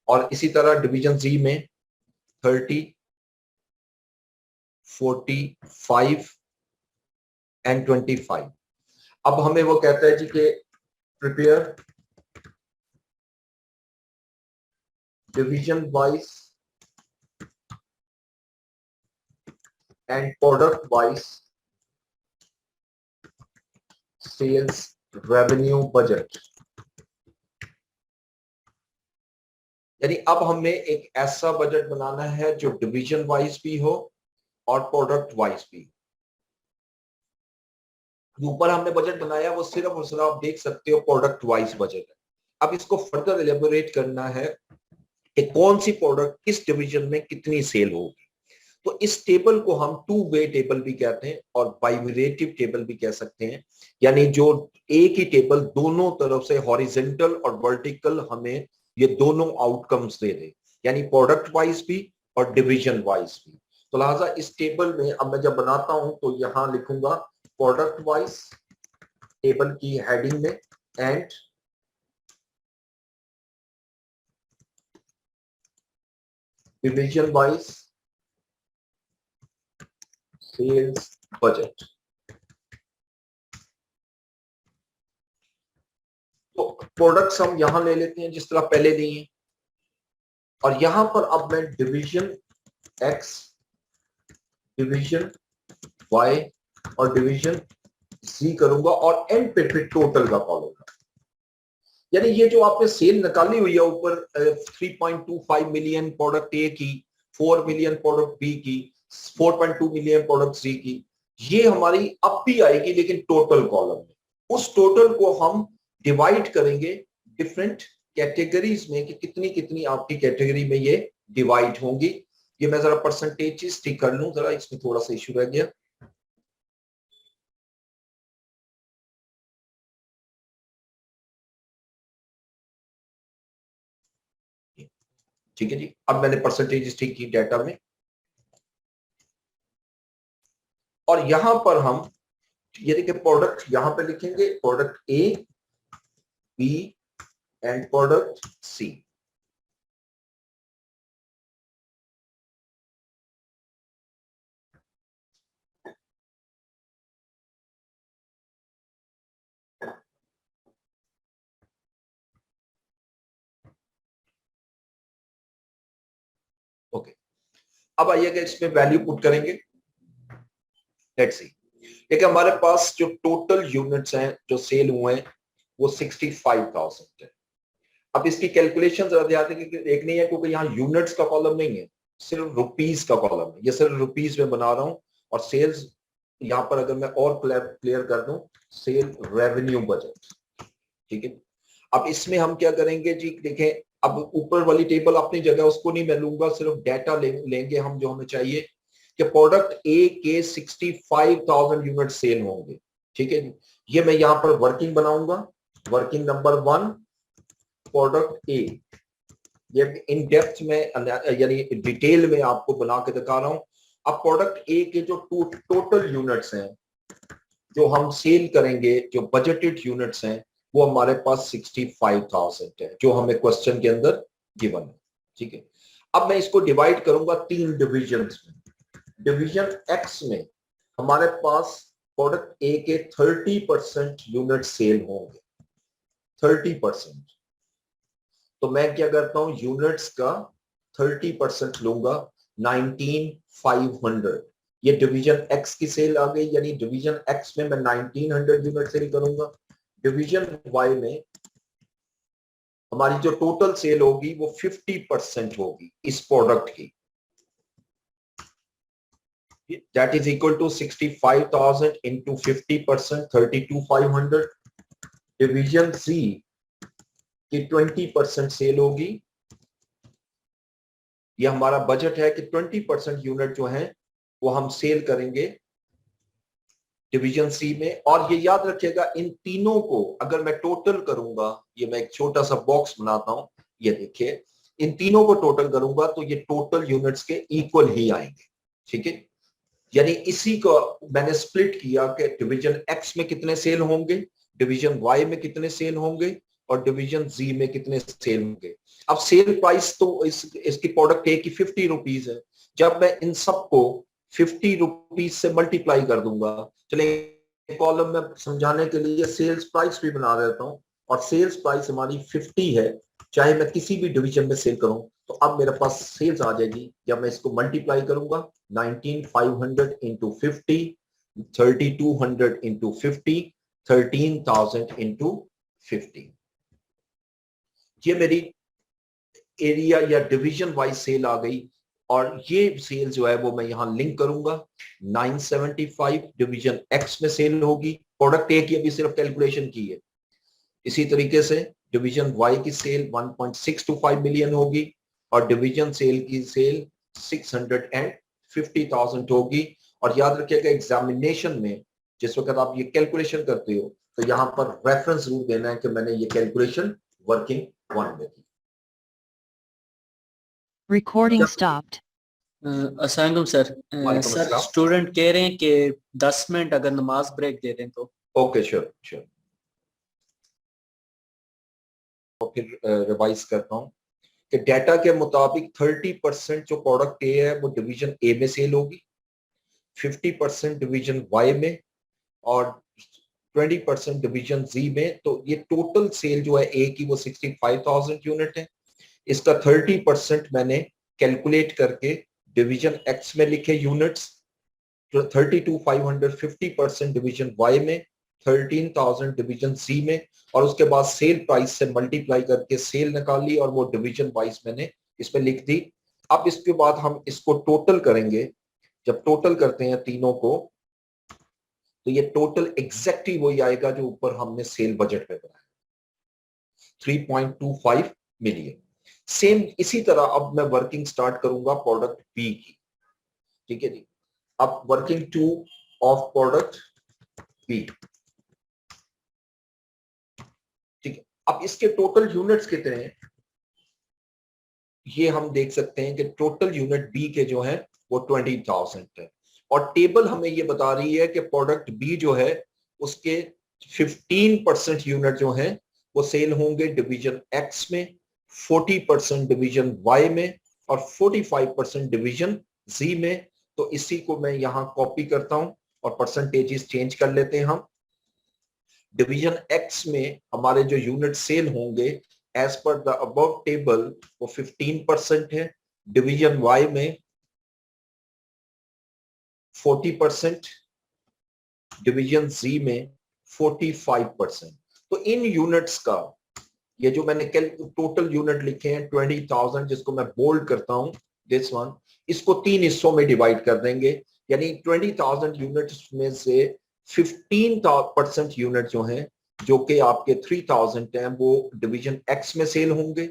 और इसी तरह डिवीजन जी में 30, 45 एंड 25। अब हमें वो कहता है जी कि prepare division wise and product wise sales revenue budget. यानी अब हमें एक ऐसा बजट बनाना है जो डिवीजन वाइज भी हो और प्रोडक्ट वाइज भी। ऊपर हमने बजट बनाया वो सिर्फ और सिर्फ आप देख सकते हो प्रोडक्ट वाइज बजट है। अब इसको फर्दर एलेबोरेट करना है कि कौन सी प्रोडक्ट किस डिवीजन में कितनी सेल होगी। तो इस टेबल को हम टू वे टेबल भी कहते हैं और बाइवेरिएटिव टेबल भी कह सकते हैं। यानी जो एक ही टेबल दोनों तरफ से हॉरिजॉन्टल और वर्टिकल हमें ये दोनों आउटकम्स दे दे, यानी प्रोडक्ट वाइज भी और डिवीजन वाइज भी। तो लिहाजा इस टेबल में अब मैं जब बनाता हूं तो यहां लिखूंगा प्रोडक्ट वाइज टेबल की हेडिंग में and division wise sales budget. तो प्रोडक्ट्स हम यहां ले लेते हैं जिस तरह पहले दिए, और यहां पर अब मैं डिवीजन एक्स, डिवीजन वाई और डिवीजन सी करूंगा और एंड पे फिर टोटल का कॉलम। यानी ये जो आपने सेल निकाली हुई है ऊपर 3.25 मिलियन प्रोडक्ट ए की, 4 मिलियन प्रोडक्ट बी की, 4.2 मिलियन प्रोडक्ट सी की, ये हमारी अब भी आएगी लेकिन टोटल कॉलम में। उस टोटल को हम डिवाइड करेंगे डिफरेंट कैटेगरीज में कि कितनी कितनी आपकी कैटेगरी में ये डिवाइड होंगी। ये मैं जरा परसेंटेज ठीक कर लूं, जरा इसमें थोड़ा सा इशू रह गया। ठीक है जी, अब मैंने परसेंटेज ठीक की डाटा में, और यहां पर हम ये देखिए प्रोडक्ट यहां पे लिखेंगे product A B and product C. Okay, अब आइएगा इसमें वैल्यू पुट करेंगे। लेट्स सी, देखिए हमारे पास जो टोटल यूनिट्स हैं जो सेल हुए हैं वो 65,000 है। अब इसकी कैलकुलेशन जरा ध्यान एक नहीं है क्योंकि यहाँ यूनिट्स का कॉलम नहीं है, सिर्फ रुपीस का कॉलम है। ये सिर्फ रुपीस में बना रहा हूं, और सेल्स यहाँ पर अगर मैं और क्लियर कर दूं, सेल रेवेन्यू बजट। ठीक है, अब इसमें हम क्या करेंगे जी, देखें अब ऊपर वाली टेबल अपनी जगह उसको नहीं मैं लूंगा, सिर्फ डाटा लेंगे हम जो हमें चाहिए कि प्रोडक्ट ए के 65,000 यूनिट सेल होंगे। ठीक है जी, ये मैं यहाँ पर वर्किंग बनाऊंगा, वर्किंग नंबर 1 प्रोडक्ट ए। ये इन डेप्थ में यानी डिटेल में आपको बना के दिखा रहा हूं। अब प्रोडक्ट ए के जो टोटल यूनिट्स हैं जो हम सेल करेंगे, जो बजटेड यूनिट्स हैं, वो हमारे पास 65,000 है, जो हमें क्वेश्चन के अंदर गिवन है। ठीक है, अब मैं इसको डिवाइड करूंगा 3 डिविजन्स में। डिवीजन एक्स में हमारे पास प्रोडक्ट ए के 30% यूनिट सेल होंगे, 30%। तो मैं क्या करता हूं, यूनिट्स का 30% लूंगा, 19,500। ये डिवीजन एक्स की सेल आ गई, यानी डिवीजन एक्स में मैं 1900 यूनिट सेल करूंगा। डिवीजन वाई में हमारी जो टोटल सेल होगी वो 50% होगी इस प्रोडक्ट की, that is equal to 65,000 into 50%, 32,500। Division सी की 20% सेल होगी, ये हमारा बजट है कि 20% यूनिट जो है वो हम सेल करेंगे डिवीजन सी में। और ये याद रखिएगा, इन तीनों को अगर मैं टोटल करूंगा, ये मैं एक छोटा सा बॉक्स बनाता हूं, ये देखिए, इन तीनों को टोटल करूंगा तो ये टोटल यूनिट्स के इक्वल ही आएंगे। ठीक है, यानी इसी को मैंने स्प्लिट किया कि डिवीजन एक्स में कितने सेल होंगे, डिवीजन वाई में कितने सेल होंगे और डिवीजन जी में कितने सेल होंगे। अब सेल प्राइस तो इसकी प्रोडक्ट ए की 50 रुपीज है। जब मैं इन सबको 50 रुपीज से मल्टीप्लाई कर दूंगा, चले कॉलम में समझाने के लिए सेल्स प्राइस भी बना देता हूं, और सेल्स प्राइस हमारी 50 है, चाहे मैं किसी भी डिवीजन में सेल करूं। तो अब मेरे पास सेल्स आ जाएगी, जब मैं इसको मल्टीप्लाई करूंगा, 19,500 इंटू 50, 3,200 इंटू 50, 13,000 इंटू 50। ये मेरी एरिया या डिवीजन वाइज सेल आ गई। और ये सेल जो है वो मैं यहां लिंक करूंगा, 975 डिवीजन एक्स में सेल होगी। प्रोडक्ट ए की अभी सिर्फ कैलकुलेशन की है। इसी तरीके से डिवीजन वाई की सेल 1.625 मिलियन होगी और डिवीजन सेल की सेल 650,000 होगी। और याद रखिएगा, एग्जामिनेशन में जिस वक्त आप ये कैलकुलेशन करते हो तो यहां पर रेफरेंस जरूर देना है कि मैंने ये कैलकुलेशन वर्किंग 1 में की। Recording stopped. अस्सलाम सर। सर स्टूडेंट कह रहे हैं कि 10 मिनट अगर नमाज ब्रेक दे दें तो। Okay, sure sure. तो फिर रिवाइज करता हूं कि डेटा के मुताबिक 30% जो प्रोडक्ट ए है वो डिवीजन ए में सेल होगी, 50% डिवीजन वाई में और 20% डिवीजन जी में। तो ये टोटल सेल जो है ए की वो 65,000 यूनिट है। इसका 30% मैंने कैलकुलेट करके डिवीजन एक्स में लिखे यूनिट्स, 32,500 50% डिवीजन वाई में, 13,000 डिवीजन सी में, और उसके बाद सेल प्राइस से मल्टीप्लाई करके सेल निकाली और वो डिवीजन वाइज मैंने इसमें लिख दी। अब इसके बाद हम इसको टोटल करेंगे। जब टोटल करते हैं तीनों को तो ये टोटल एग्जैक्टली वही आएगा जो ऊपर हमने सेल बजट में बनाया, 3.25 मिलियन। सेम इसी तरह अब मैं वर्किंग स्टार्ट करूंगा प्रोडक्ट बी की। ठीक है जी, अब वर्किंग 2 ऑफ प्रोडक्ट बी। ठीक है, अब इसके टोटल यूनिट्स कितने हैं ये हम देख सकते हैं कि टोटल यूनिट बी के जो है वो 20,000 है। और टेबल हमें ये बता रही है कि प्रोडक्ट बी जो है उसके 15% यूनिट जो है वो सेल होंगे डिवीजन एक्स में, 40% डिवीजन वाई में और 45% डिवीजन जी में। तो इसी को मैं यहां कॉपी करता हूं और परसेंटेजेस चेंज कर लेते हैं हम। डिवीजन एक्स में हमारे जो यूनिट सेल होंगे as per the above table वो 15% है, डिवीजन वाई में 40%, डिवीजन जी में 45%। तो इन यूनिट्स का ये जो मैंने टोटल यूनिट लिखे हैं 20,000, जिसको मैं बोल्ड करता हूं, दिस वन, इसको 3 हिस्सों में डिवाइड कर देंगे। यानी 20,000 यूनिट्स में से 15% यूनिट जो हैं, जो कि आपके 3,000 हैं, वो डिवीजन एक्स में सेल होंगे।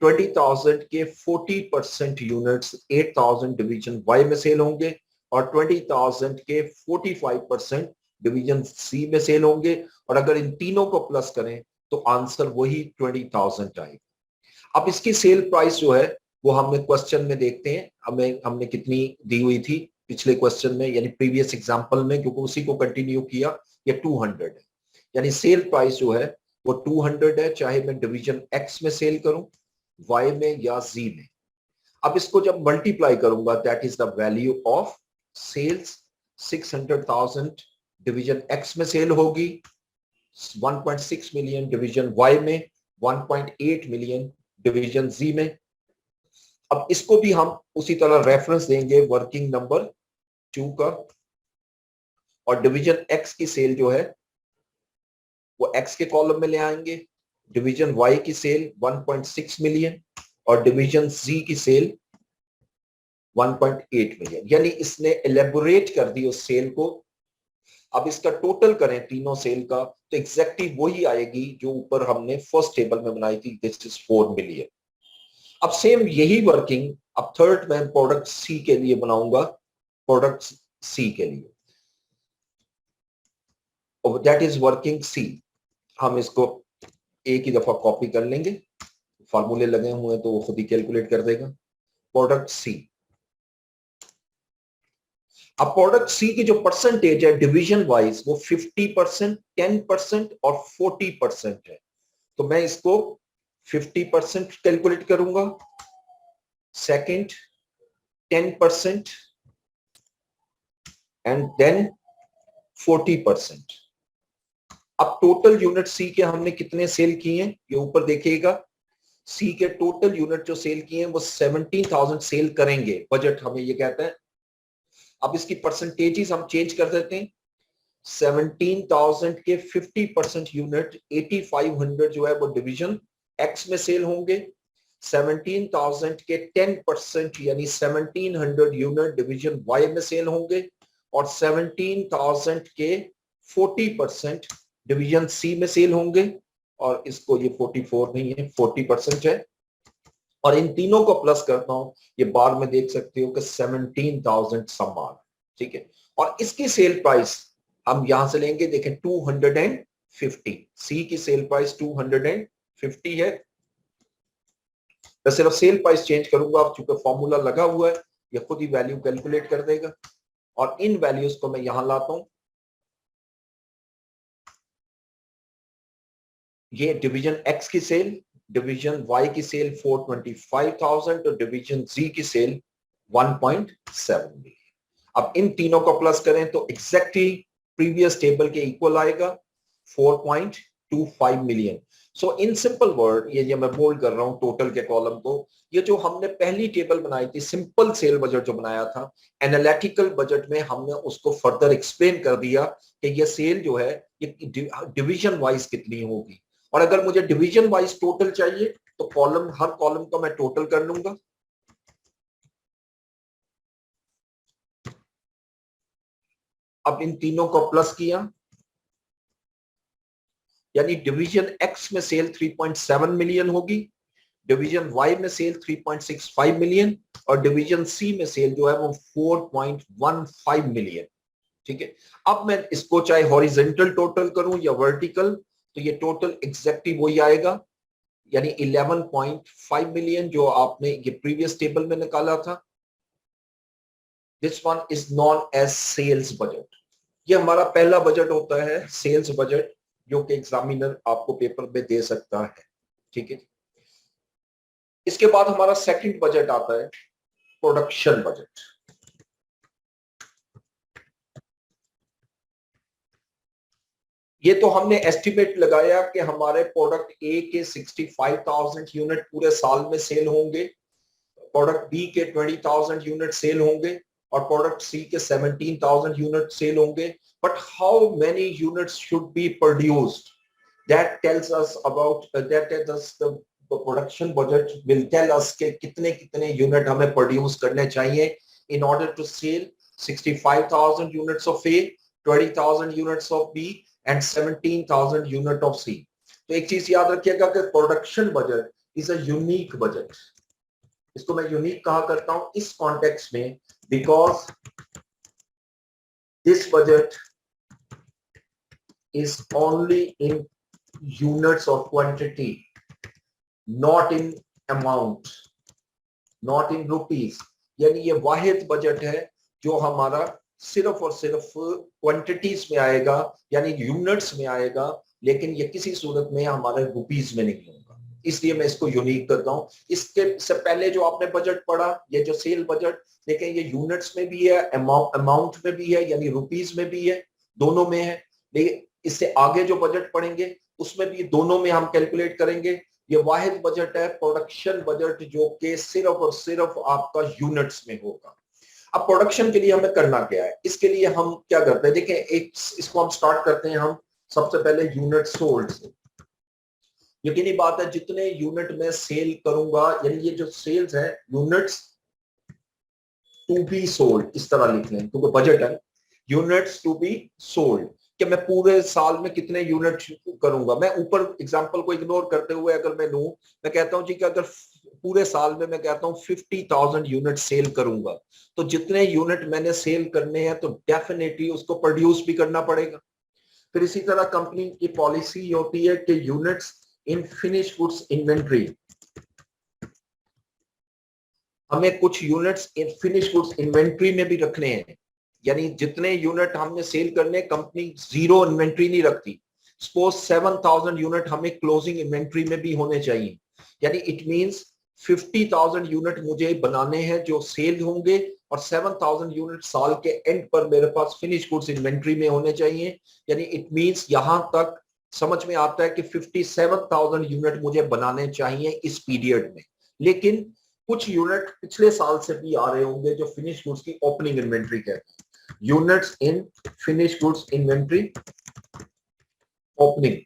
20,000 के 40% यूनिट्स 8,000 डिवीजन वाई में सेल होंगे और 20,000 के 45% डिवीजन सी में सेल होंगे, और अगर इन तीनों को प्लस करें तो आंसर वही 20,000 आएगा। अब इसकी सेल प्राइस जो है वो हमने क्वेश्चन में देखते हैं, हमने कितनी दी हुई थी पिछले क्वेश्चन में, यानी प्रीवियस एग्जांपल में, क्योंकि उसी को कंटिन्यू किया। ये 200 है, यानी सेल प्राइस जो है वो 200 है, चाहे मैं डिवीजन एक्स में सेल करूं, वाई में या जी में। अब इसको जब मल्टीप्लाई करूंगा, that is the value of sales. 600,000 division X में सेल होगी, 1.6 मिलियन डिवीजन वाई में, 1.8 मिलियन डिवीजन जी में। अब इसको भी हम उसी तरह रेफरेंस देंगे वर्किंग नंबर 2 का, और डिवीजन एक्स की सेल जो है वो एक्स के कॉलम में ले आएंगे, डिवीजन वाई की सेल 1.6 मिलियन और डिवीजन जी की सेल 1.8 मिलियन, यानी इसने एलेबोरेट कर दी उस सेल को। अब इसका टोटल करें तीनों सेल का तो एग्जैक्टली वही आएगी जो ऊपर हमने फर्स्ट टेबल में बनाई थी, दिस इज 4 मिलियन। अब सेम यही वर्किंग अब थर्ड मैं प्रोडक्ट सी के लिए बनाऊंगा, प्रोडक्ट सी के लिए, दैट इज वर्किंग सी। हम इसको एक ही दफा कॉपी कर लेंगे, फार्मूले लगे हुए हैं तो वो खुद ही कैलकुलेट कर देगा। प्रोडक्ट सी, अब प्रोडक्ट सी की जो परसेंटेज है डिवीजन वाइज वो 50%, 10% और 40% है, तो मैं इसको 50% कैलकुलेट करूंगा, सेकंड 10% एंड देन 40%। अब टोटल यूनिट सी के हमने कितने सेल किए हैं ये ऊपर देखिएगा, सी के टोटल यूनिट जो सेल किए हैं वो 17,000 सेल करेंगे, बजट हमें ये कहता है। अब इसकी परसेंटेजेस हम चेंज कर देते हैं, 17,000 के 50% यूनिट 8,500 जो है वो डिवीजन एक्स में सेल होंगे, 17,000 के 10% यानी 1,700 यूनिट डिवीजन वाई में सेल होंगे, और 17,000 के 40% डिवीजन सी में सेल होंगे, और इसको ये 44 नहीं है 40% है, और इन तीनों को प्लस करता हूं, ये बार में देख सकते हो कि 17,000 समान, ठीक है। और इसकी सेल प्राइस हम यहां से लेंगे, देखें 250, सी की सेल प्राइस 250 है। मैं सिर्फ सेल प्राइस चेंज करूंगा, अब चूंकि फॉर्मूला लगा हुआ है ये खुद ही वैल्यू कैलकुलेट कर देगा, और इन वैल्यूज को मैं यहां लाता हूं। ये डिवीजन एक्स की सेल, डिवीजन वाई की सेल 425,000 और डिवीजन जी की सेल 1.7 मिलियन। अब इन तीनों को प्लस करें तो एग्जैक्टली प्रीवियस टेबल के इक्वल आएगा 4.25 million. So in simple word, ये जो मैं बोल्ड कर रहा हूं टोटल के कॉलम को, ये जो हमने पहली टेबल बनाई थी सिंपल सेल बजट जो बनाया था, एनालिटिकल बजट में हमने उसको फर्दर एक्सप्लेन कर दिया कि ये सेल जो है ये डिवीजन वाइज कितनी होगी, और अगर मुझे डिवीजन वाइज टोटल चाहिए तो कॉलम, हर कॉलम का मैं टोटल कर लूंगा। अब इन तीनों को प्लस किया, यानी डिवीजन एक्स में सेल 3.7 मिलियन होगी, डिवीजन वाई में सेल 3.65 मिलियन, और डिवीजन सी में सेल जो है वो 4.15 मिलियन, ठीक है। अब मैं इसको चाहे हॉरिजेंटल टोटल करूं या वर्टिकल, तो ये टोटल एग्जैक्टली वही आएगा, यानी 11.5 मिलियन जो आपने ये प्रीवियस टेबल में निकाला था। This one is known as sales budget, ये हमारा पहला बजट होता है सेल्स बजट, जो कि एग्जामिनर आपको पेपर में दे सकता है, ठीक है। इसके बाद हमारा सेकंड बजट आता है प्रोडक्शन बजट। ये तो हमने एस्टिमेट लगाया कि हमारे प्रोडक्ट ए के 65,000 यूनिट पूरे साल में सेल होंगे, प्रोडक्ट बी के 20,000 यूनिट सेल होंगे, और प्रोडक्ट सी के 17,000 यूनिट सेल होंगे। But how many units should be produced, that tells us about that tells us the production budget will tell us के कितने यूनिट हमें प्रोड्यूस करने चाहिए in order to sell 65,000 units of A, 20,000 units of B and 17,000 unit of C। तो एक चीज याद रखिएगा कि production budget is a unique budget. इसको मैं यूनिक कहा करता हूं इस कॉन्टेक्स्ट में, because this budget is only in units or quantity, not in amount, not in rupees. यानी ये वाहिद बजट है जो हमारा सिर्फ और सिर्फ क्वांटिटीज में आएगा, यानी यूनिट्स में आएगा, लेकिन ये किसी सूरत में हमारे रुपीस में नहीं होगा। इसलिए मैं इसको यूनिक करता हूँ। इसके से पहले जो आपने बजट पढ़ा, ये जो सेल बजट, देखें ये यूनिट्स में भी है, अमाउंट में भी है, यानी रुपीस में भी है, दोनों में है। लेकिन इससे आगे जो बजट पढ़ेंगे उसमें भी दोनों में हम कैलकुलेट करेंगे। ये वाहिद बजट है प्रोडक्शन बजट, जो कि सिर्फ और सिर्फ आपका यूनिट्स में होगा। अब प्रोडक्शन के लिए हमें करना क्या है, इसके लिए हम क्या करते हैं, देखें एक इसको हम स्टार्ट करते हैं हम सबसे पहले यूनिट सोल्ड से। यकीनी बात है जितने यूनिट में सेल करूंगा, यानी ये जो सेल्स है यूनिट्स टू बी सोल्ड, इस तरह लिख लें क्योंकि बजट है, यूनिट्स टू बी सोल्ड, कि मैं पूरे साल में कितने यूनिट करूंगा। मैं ऊपर एग्जांपल को इग्नोर करते हुए अगर मैं लूं, मैं कहता हूं जी कि अगर पूरे साल में मैं कहता हूं 50,000 यूनिट सेल करूंगा, तो जितने यूनिट मैंने सेल करने हैं तो डेफिनेटली उसको प्रोड्यूस भी करना पड़ेगा। फिर इसी तरह कंपनी की पॉलिसी होती है कि units in finish goods inventory, हमें कुछ units in finish goods inventory में भी रखने हैं, यानी जितने यूनिट हमने सेल करने, कंपनी जीरो इन्वेंट्री नहीं रखती। सपोज 7,000 यूनिट हमें क्लोजिंग इन्वेंट्री में भी होने चाहिए, यानी इट मींस 50,000 यूनिट मुझे बनाने हैं जो सेल होंगे, और 7,000 यूनिट साल के एंड पर मेरे पास फिनिश गुड्स इन्वेंट्री में होने चाहिए। यानी इट मींस यहां तक समझ में आता है कि 57,000 यूनिट मुझे बनाने चाहिए इस पीरियड में। लेकिन कुछ यूनिट पिछले साल से भी आ रहे होंगे जो फिनिश गुड्स की ओपनिंग इन्वेंट्री कहते हैं, units in finish goods inventory opening,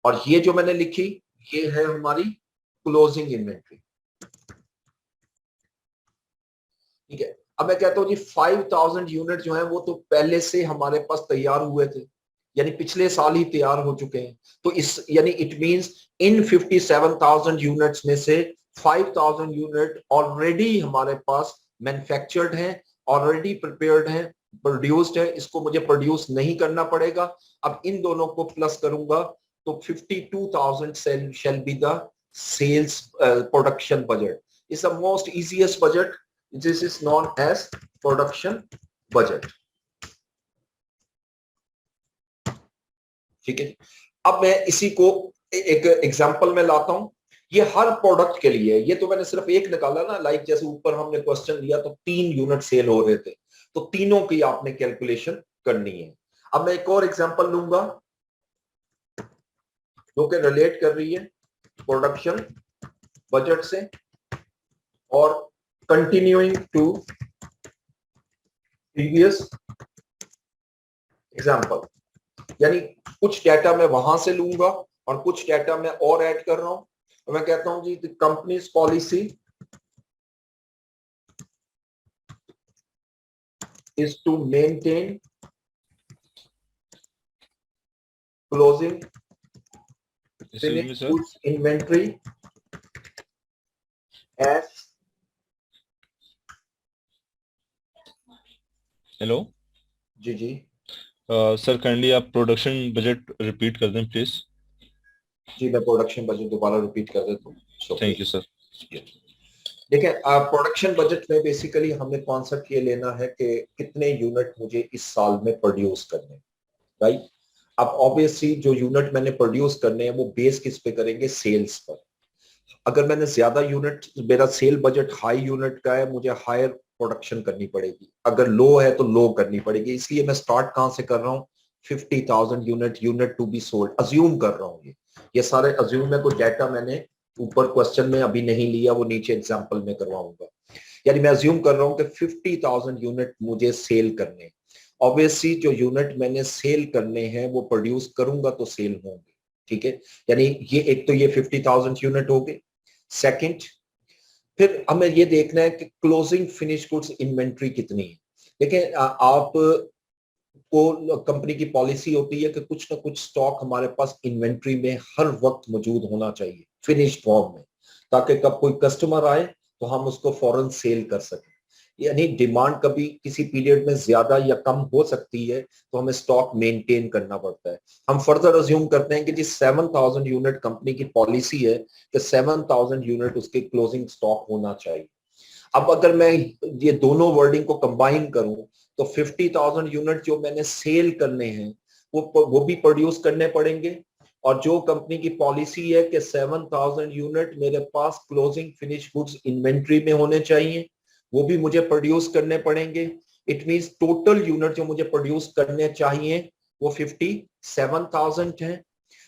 और ये जो मैंने लिखी ये है हमारी क्लोजिंग इन्वेंट्री। ठीक है, अब मैं कहता हूं जी 5,000 यूनिट जो है वो तो पहले से हमारे पास तैयार हुए थे, यानी पिछले साल ही तैयार हो चुके हैं। तो इस यानी इट मींस इन 57,000 यूनिट्स में से 5,000 यूनिट ऑलरेडी हमारे पास मैन्युफैक्चर्ड हैं, ऑलरेडी प्रिपेयर्ड हैं, प्रोड्यूस्ड है, इसको मुझे प्रोड्यूस नहीं करना पड़ेगा। अब इन दोनों को प्लस करूंगा तो 52,000 shall be the sales production budget. It's the most easiest budget. This is known as production budget. ठीक है, अब मैं इसी को एक एग्जांपल में लाता हूं। ये हर प्रोडक्ट के लिए, ये तो मैंने सिर्फ एक निकाला ना, लाइक जैसे ऊपर हमने क्वेश्चन लिया तो 3 यूनिट सेल हो रहे थे, तो तीनों की आपने कैलकुलेशन करनी है। अब मैं एक और एग्जांपल लूंगा जो कि रिलेट कर रही है प्रोडक्शन बजट से, और कंटिन्यूइंग टू प्रीवियस एग्जांपल, यानी कुछ डाटा मैं वहां से लूंगा और कुछ डाटा मैं और ऐड कर रहा हूं। और मैं कहता हूं जी company's policy is to maintain closing finished goods inventory as hello जी जी सर काइंडली आप प्रोडक्शन बजट रिपीट कर दें प्लीज। जी मैं प्रोडक्शन बजट दोबारा रिपीट कर देता हूँ। Thank you sir. देखिए प्रोडक्शन बजट में बेसिकली हमें कॉन्सेप्ट ये लेना है कि कितने यूनिट मुझे इस साल में प्रोड्यूस करने, राइट। अब ऑब्वियसली जो यूनिट मैंने प्रोड्यूस करने हैं वो बेस किस पे करेंगे, सेल्स पर। अगर मैंने ज्यादा यूनिट, मेरा सेल बजट हाई यूनिट का है, मुझे हायर प्रोडक्शन करनी पड़ेगी, अगर लो है तो लो करनी पड़ेगी। इसलिए मैं स्टार्ट कहां से कर रहा हूं, 50,000 unit to be sold assume कर रहा हूं। ये सारे अज्यूम है, कोई डाटा मैंने ऊपर क्वेश्चन में अभी नहीं लिया, वो नीचे एग्जाम्पल में करवाऊंगा। यानी मैं अज्यूम कर रहा हूं कि 50,000 यूनिट मुझे सेल करने। ऑब्वियसली जो यूनिट मैंने सेल करने हैं वो प्रोड्यूस करूंगा तो सेल होंगे, ठीक है। यानी ये एक तो ये 50,000 यूनिट हो गए। सेकंड, फिर हमें ये देखना है कि क्लोजिंग फिनिश गुड्स इन्वेंट्री कितनी है। देखिए आप को कंपनी की पॉलिसी होती है कि कुछ ना कुछ स्टॉक हमारे पास इन्वेंट्री में हर वक्त मौजूद होना चाहिए फिनिश्ड फॉर्म में, ताकि कब कोई कस्टमर आए तो हम उसको फौरन सेल कर सकें। यानी डिमांड कभी किसी पीरियड में ज्यादा या कम हो सकती है, तो हमें स्टॉक मेंटेन करना पड़ता है। हम फर्दर अज्यूम करते हैं कि जी 7,000 यूनिट कंपनी की पॉलिसी है कि 7,000 यूनिट उसके क्लोजिंग स्टॉक होना चाहिए। अब अगर मैं ये दोनों वर्डिंग को कंबाइन करूं तो 50,000 यूनिट जो मैंने सेल करने हैं वो भी प्रोड्यूस करने पड़ेंगे, और जो कंपनी की पॉलिसी है कि 7,000 यूनिट मेरे पास क्लोजिंग फिनिश गुड्स इन्वेंट्री में होने चाहिए, वो भी मुझे प्रोड्यूस करने पड़ेंगे। इट मींस टोटल यूनिट जो मुझे प्रोड्यूस करने चाहिए वो 57,000 है।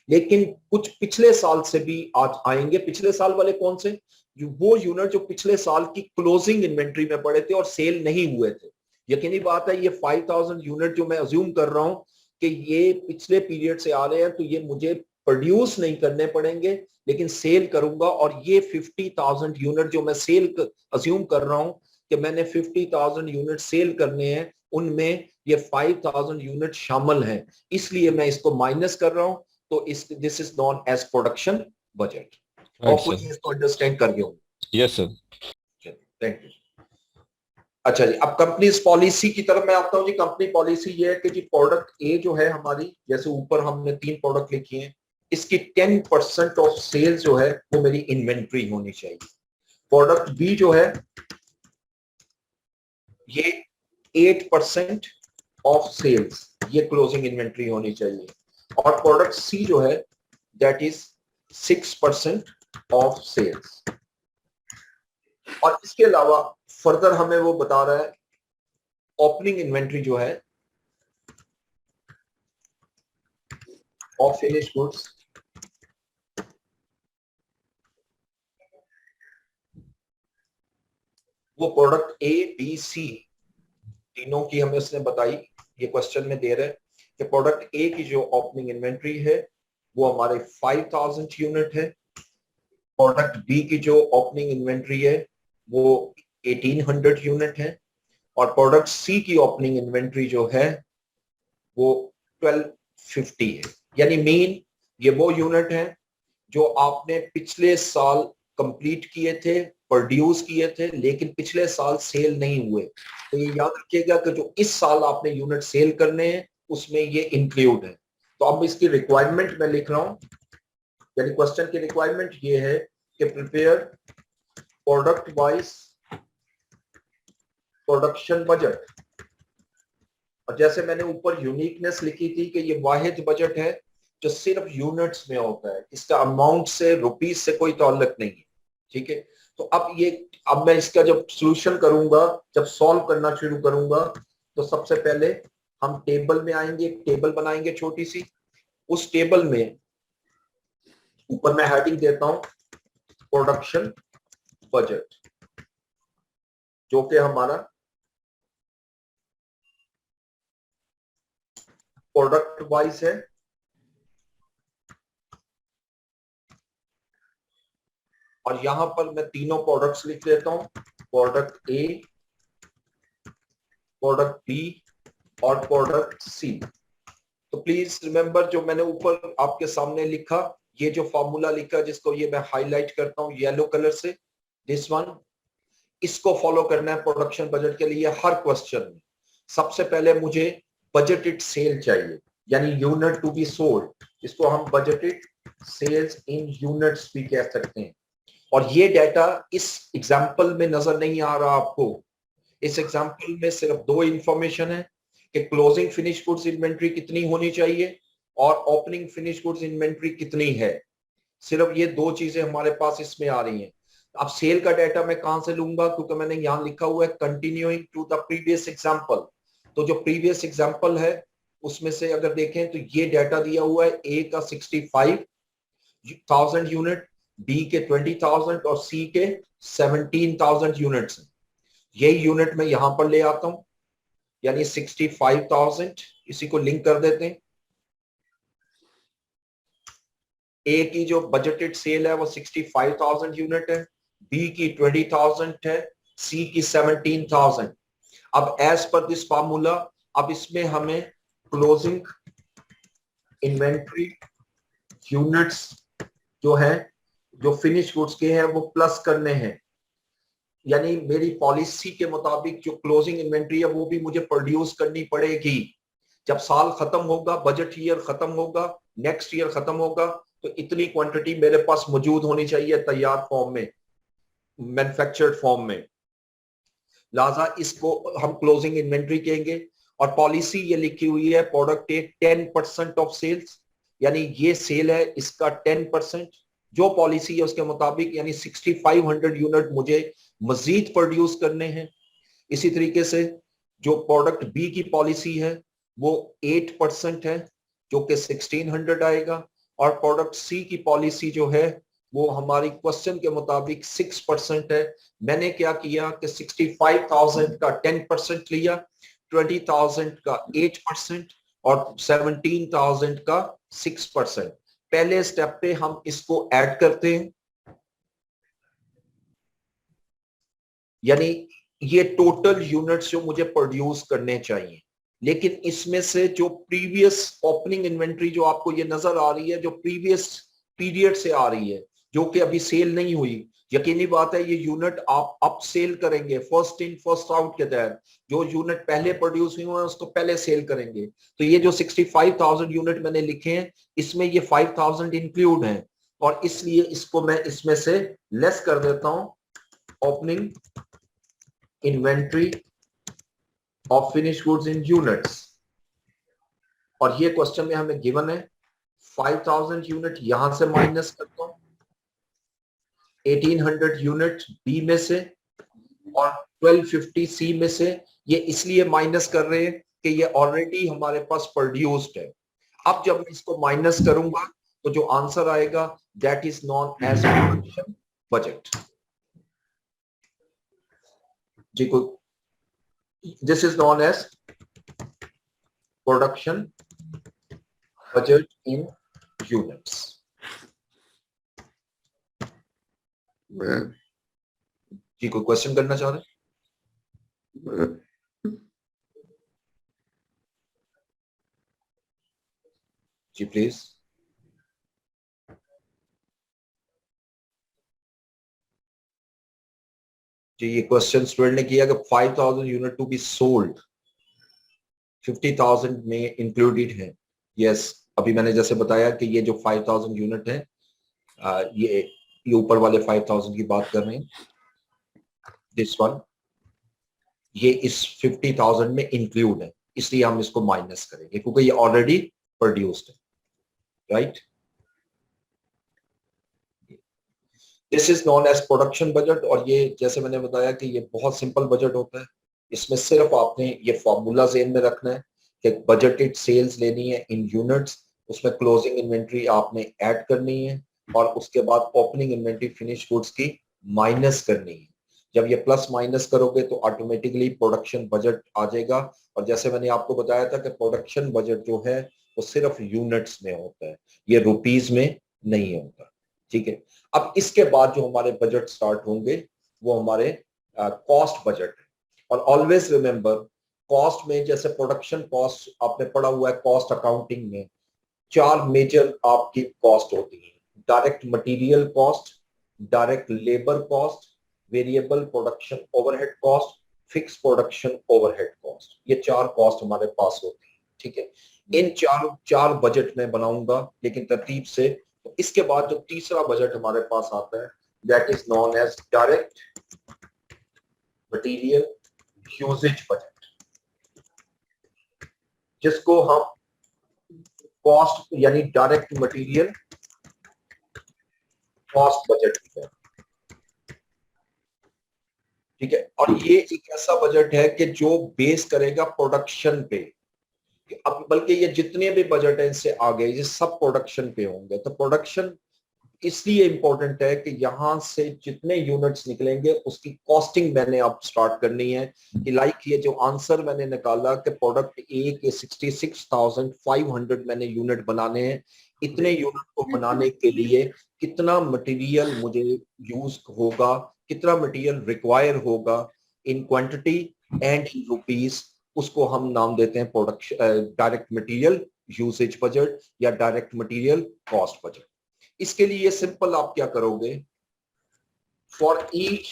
लेकिन कुछ पिछले साल से भी आज आएंगे। पिछले साल वाले कौन से? जो वो यूनिट जो पिछले साल की क्लोजिंग इन्वेंट्री में पड़े थे और सेल नहीं हुए थे। यकीनी बात है ये 5,000 यूनिट जो मैं अज्यूम कर रहा हूं कि ये पिछले पीरियड से आ रहे हैं, तो ये मुझे प्रोड्यूस नहीं करने पड़ेंगे लेकिन सेल करूंगा। और ये 50,000 यूनिट जो मैं सेल अज्यूम कर रहा हूं कि मैंने 50,000 यूनिट सेल करने हैं, उनमें ये 5,000 यूनिट शामिल हैं, इसलिए मैं इसको माइनस कर रहा हूं। तो इस this is known as production budget. Right, hopefully sir. इसको अंडरस्टैंड कर गए होंगे। Yes, sir. Thank you. अच्छा जी, अब कंपनी पॉलिसी की तरफ मैं आता हूँ जी। कंपनी पॉलिसी ये है कि जी प्रोडक्ट ए जो है हमारी, जैसे ऊपर हमने 3 प्रोडक्ट लिखी हैं, इसकी 10% ऑफ सेल्स जो है वो मेरी इन्वेंट्री होनी चाहिए। प्रोडक्ट बी जो है ये 8% ऑफ सेल्स, ये क्लोजिंग इन्वेंट्री होनी चाहिए। और प्रोडक्ट सी जो है दैट इज 6% ऑफ सेल्स। और इसके अलावा फर्दर हमें वो बता रहा है ओपनिंग इन्वेंट्री जो है ऑफ फिनिश गुड्स, वो प्रोडक्ट ए बी सी तीनों की हमें उसने बताई। ये क्वेश्चन में दे रहे हैं कि प्रोडक्ट ए की जो ओपनिंग इन्वेंट्री है वो हमारे 5,000 यूनिट है। प्रोडक्ट बी की जो ओपनिंग इन्वेंट्री है वो 1,800 यूनिट है। और प्रोडक्ट सी की ओपनिंग इन्वेंट्री जो है वो 1,250 है। यानी मेन ये वो यूनिट है जो आपने पिछले साल कंप्लीट किए थे, प्रोड्यूस किए थे, लेकिन पिछले साल सेल नहीं हुए। तो ये याद रखिएगा कि जो इस साल आपने यूनिट सेल करने हैं उसमें ये इंक्लूड है। तो अब इसकी रिक्वायरमेंट मैं लिख रहा हूं, यानी क्वेश्चन की रिक्वायरमेंट ये है कि prepare product wise production budget. और जैसे मैंने ऊपर यूनिकनेस लिखी थी कि ये वाहिद बजट है जो सिर्फ यूनिट्स में होता है, इसका अमाउंट से, रुपीस से कोई ताल्लुक नहीं है। ठीक है, तो अब मैं इसका जब सॉल्यूशन करूंगा, जब सॉल्व करना शुरू करूंगा, तो सबसे पहले हम टेबल में आएंगे, एक टेबल बनाएंगे छोटी सी। उस टेबल में ऊपर मैं हेडिंग देता हूं प्रोडक्शन बजट, जो कि हमारा प्रोडक्ट वाइज है। और यहां पर मैं तीनों प्रोडक्ट्स लिख देता हूं, प्रोडक्ट ए, प्रोडक्ट बी और प्रोडक्ट सी। तो प्लीज रिमेंबर जो मैंने ऊपर आपके सामने लिखा, ये जो फॉर्मूला लिखा जिसको ये मैं हाईलाइट करता हूं येलो कलर से, दिस वन, इसको फॉलो करना है प्रोडक्शन बजट के लिए। हर क्वेश्चन में सबसे पहले मुझे बजटेड सेल चाहिए, यानी यूनिट टू बी सोल्ड, इसको हम बजटेड सेल्स इन यूनिट्स भी कह सकते हैं। और ये डाटा इस एग्जाम्पल में नजर नहीं आ रहा आपको। इस एग्जाम्पल में सिर्फ 2 इंफॉर्मेशन है कि क्लोजिंग फिनिश गुड्स इन्वेंट्री कितनी होनी चाहिए और ओपनिंग फिनिश गुड्स इन्वेंट्री कितनी है। सिर्फ ये 2 चीजें हमारे पास इसमें आ रही हैं। अब सेल का डाटा मैं कहां से लूंगा, क्योंकि मैंने यहां लिखा हुआ है continuing to the previous example. तो जो प्रीवियस एग्जाम्पल है उसमें से अगर देखें तो ये डाटा दिया हुआ है, ए का 65,000 यूनिट, बी के 20,000 और सी के 17,000 यूनिट्स। यही यूनिट मैं यहां पर ले आता हूं, यानी 65,000, इसी को लिंक कर देते हैं। ए की जो बजटेड सेल है वो 65,000 यूनिट है, बी की 20,000 है, सी की 17,000। अब एज पर दिस फार्मूला, अब इसमें हमें क्लोजिंग इन्वेंट्री यूनिट्स जो है, जो फिनिश गुड्स के हैं, वो प्लस करने हैं। यानी मेरी पॉलिसी के मुताबिक जो क्लोजिंग इन्वेंट्री है वो भी मुझे प्रोड्यूस करनी पड़ेगी। जब साल खत्म होगा, बजट ईयर खत्म होगा, नेक्स्ट ईयर खत्म होगा, तो इतनी क्वांटिटी मेरे पास मौजूद होनी चाहिए तैयार फॉर्म में, मैन्युफैक्चर्ड फॉर्म में। लिहाजा इसको हम क्लोजिंग इन्वेंट्री कहेंगे। और पॉलिसी ये लिखी हुई है, प्रोडक्ट ए 10% ऑफ सेल्स, यानी ये सेल है, इसका 10%। जो पॉलिसी है उसके मुताबिक यानी 6500 यूनिट मुझे मजीद प्रोड्यूस करने हैं। इसी तरीके से जो प्रोडक्ट बी की पॉलिसी है वो 8% है, जो कि 1600 आएगा। और प्रोडक्ट सी की पॉलिसी जो है वो हमारी क्वेश्चन के मुताबिक 6% है। मैंने क्या किया कि 65,000 का 10% लिया, 20,000 का 8% और 17,000 का 6%। पहले स्टेप पे हम इसको ऐड करते हैं, यानी ये टोटल यूनिट्स जो मुझे प्रोड्यूस करने चाहिए। लेकिन इसमें से जो प्रीवियस ओपनिंग इन्वेंट्री जो आपको ये नजर आ रही है, जो प्रीवियस पीरियड से आ रही है, जो कि अभी सेल नहीं हुई, यकीनी बात है ये यूनिट आप अब सेल करेंगे फर्स्ट इन फर्स्ट आउट के तहत। जो यूनिट पहले प्रोड्यूस हुई है उसको पहले सेल करेंगे। तो ये जो 65,000 यूनिट मैंने लिखे हैं इसमें ये 5,000 इंक्लूड हैं, और इसलिए इसको मैं इसमें से लेस कर देता हूं। Opening inventory of finish goods in units, और ये क्वेश्चन में हमें गिवन है 5,000 यूनिट, यहां से माइनस करता हूं 1800 यूनिट बी में से और 1250 सी में से। ये इसलिए माइनस कर रहे हैं कि ये ऑलरेडी हमारे पास प्रोड्यूस्ड है। अब जब मैं इसको माइनस करूंगा तो जो आंसर आएगा that is known as production budget. जी को this is known as production budget in units. जी कोई क्वेश्चन करना चाह रहे? जी प्लीज। जी ये क्वेश्चन स्टूडेंट ने किया कि 5,000 यूनिट टू बी सोल्ड, 50,000 में इंक्लूडेड है। यस, अभी मैंने जैसे बताया कि ये जो 5,000 यूनिट है, ये ऊपर वाले 5,000 की बात कर रहे हैं, दिस वन, ये इस 50,000 में इंक्लूड है, इसलिए हम इसको माइनस करेंगे क्योंकि ये ऑलरेडी प्रोड्यूस्ड है, right. This is known as production budget, और ये जैसे मैंने बताया कि ये बहुत सिंपल बजट होता है। इसमें सिर्फ आपने ये फॉर्मूला ज़हन में रखना है कि बजटेड सेल्स लेनी है इन यूनिट्स, उसमें क्लोजिंग इन्वेंट्री आपने ऐड करनी है और उसके बाद ओपनिंग इन्वेंट्री फिनिश गुड्स की माइनस करनी है। जब ये प्लस माइनस करोगे तो ऑटोमेटिकली प्रोडक्शन बजट आ जाएगा। और जैसे मैंने आपको बताया था कि प्रोडक्शन बजट जो है वो सिर्फ यूनिट्स में होता है, ये रुपीज में नहीं होता, ठीक है। अब इसके बाद जो हमारे बजट स्टार्ट होंगे वो हमारे कॉस्ट बजट है। और ऑलवेज रिमेंबर, कॉस्ट में जैसे प्रोडक्शन कॉस्ट आपने पढ़ा हुआ है कॉस्ट अकाउंटिंग में, 4 मेजर आपकी कॉस्ट होती है। Direct material cost, direct labour cost, variable production overhead cost, fix production overhead cost, ये 4 कॉस्ट हमारे पास होती है, ठीक है। इन चार बजट में बनाऊंगा लेकिन तरतीब से। तो इसके बाद जो तीसरा बजट हमारे पास आता है that is known as direct material usage budget, जिसको हम कॉस्ट यानी डायरेक्ट मटेरियल कॉस्ट बजट कहते हैं, ठीक है। और ये एक ऐसा बजट है कि जो बेस करेगा प्रोडक्शन पे। अब बल्कि ये जितने भी बजट है इससे आगे ये सब प्रोडक्शन पे होंगे। तो प्रोडक्शन इसलिए इंपॉर्टेंट है कि यहां से जितने यूनिट्स निकलेंगे उसकी कॉस्टिंग मैंने अब स्टार्ट करनी है। कि लाइक ये जो आंसर मैंने निकाला कि प्रोडक्ट ए के 66,500 मैंने यूनिट बनाने हैं, इतने यूनिट को बनाने के लिए कितना मटेरियल मुझे यूज होगा, कितना मटेरियल रिक्वायर होगा in quantity and in rupees, उसको हम नाम देते हैं production direct material usage budget या डायरेक्ट मटेरियल कॉस्ट बजट। इसके लिए सिंपल आप क्या करोगे, फॉर ईच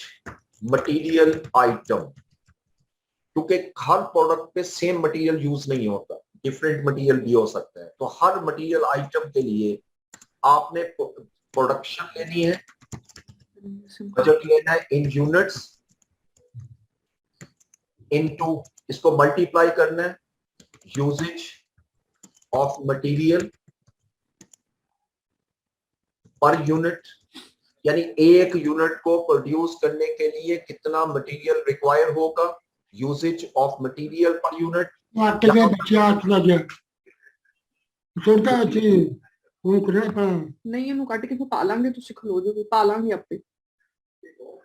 मटेरियल आइटम, क्योंकि हर प्रोडक्ट पे सेम मटेरियल यूज नहीं होता, डिफरेंट मटेरियल भी हो सकता है। तो हर मटेरियल आइटम के लिए आपने प्रोडक्शन लेनी है, बजट लेना है इन यूनिट्स, इनटू इसको मल्टीप्लाई करना है usage of material per unit, यानी एक यूनिट को प्रोड्यूस करने के लिए कितना मटेरियल रिक्वायर होगा, usage of material per unit. आटे के बच्चे हाथ लगे छोटा अच्छी वो करे पर ਨਹੀਂ ਇਹਨੂੰ ਕੱਟ ਕੇ ਫਿਰ ਪਾ ਲਾਂਗੇ, ਤੁਸੀਂ ਖਲੋ ਜਾਓਗੇ, ਪਾ ਲਾਂਗੇ ਆਪੇ।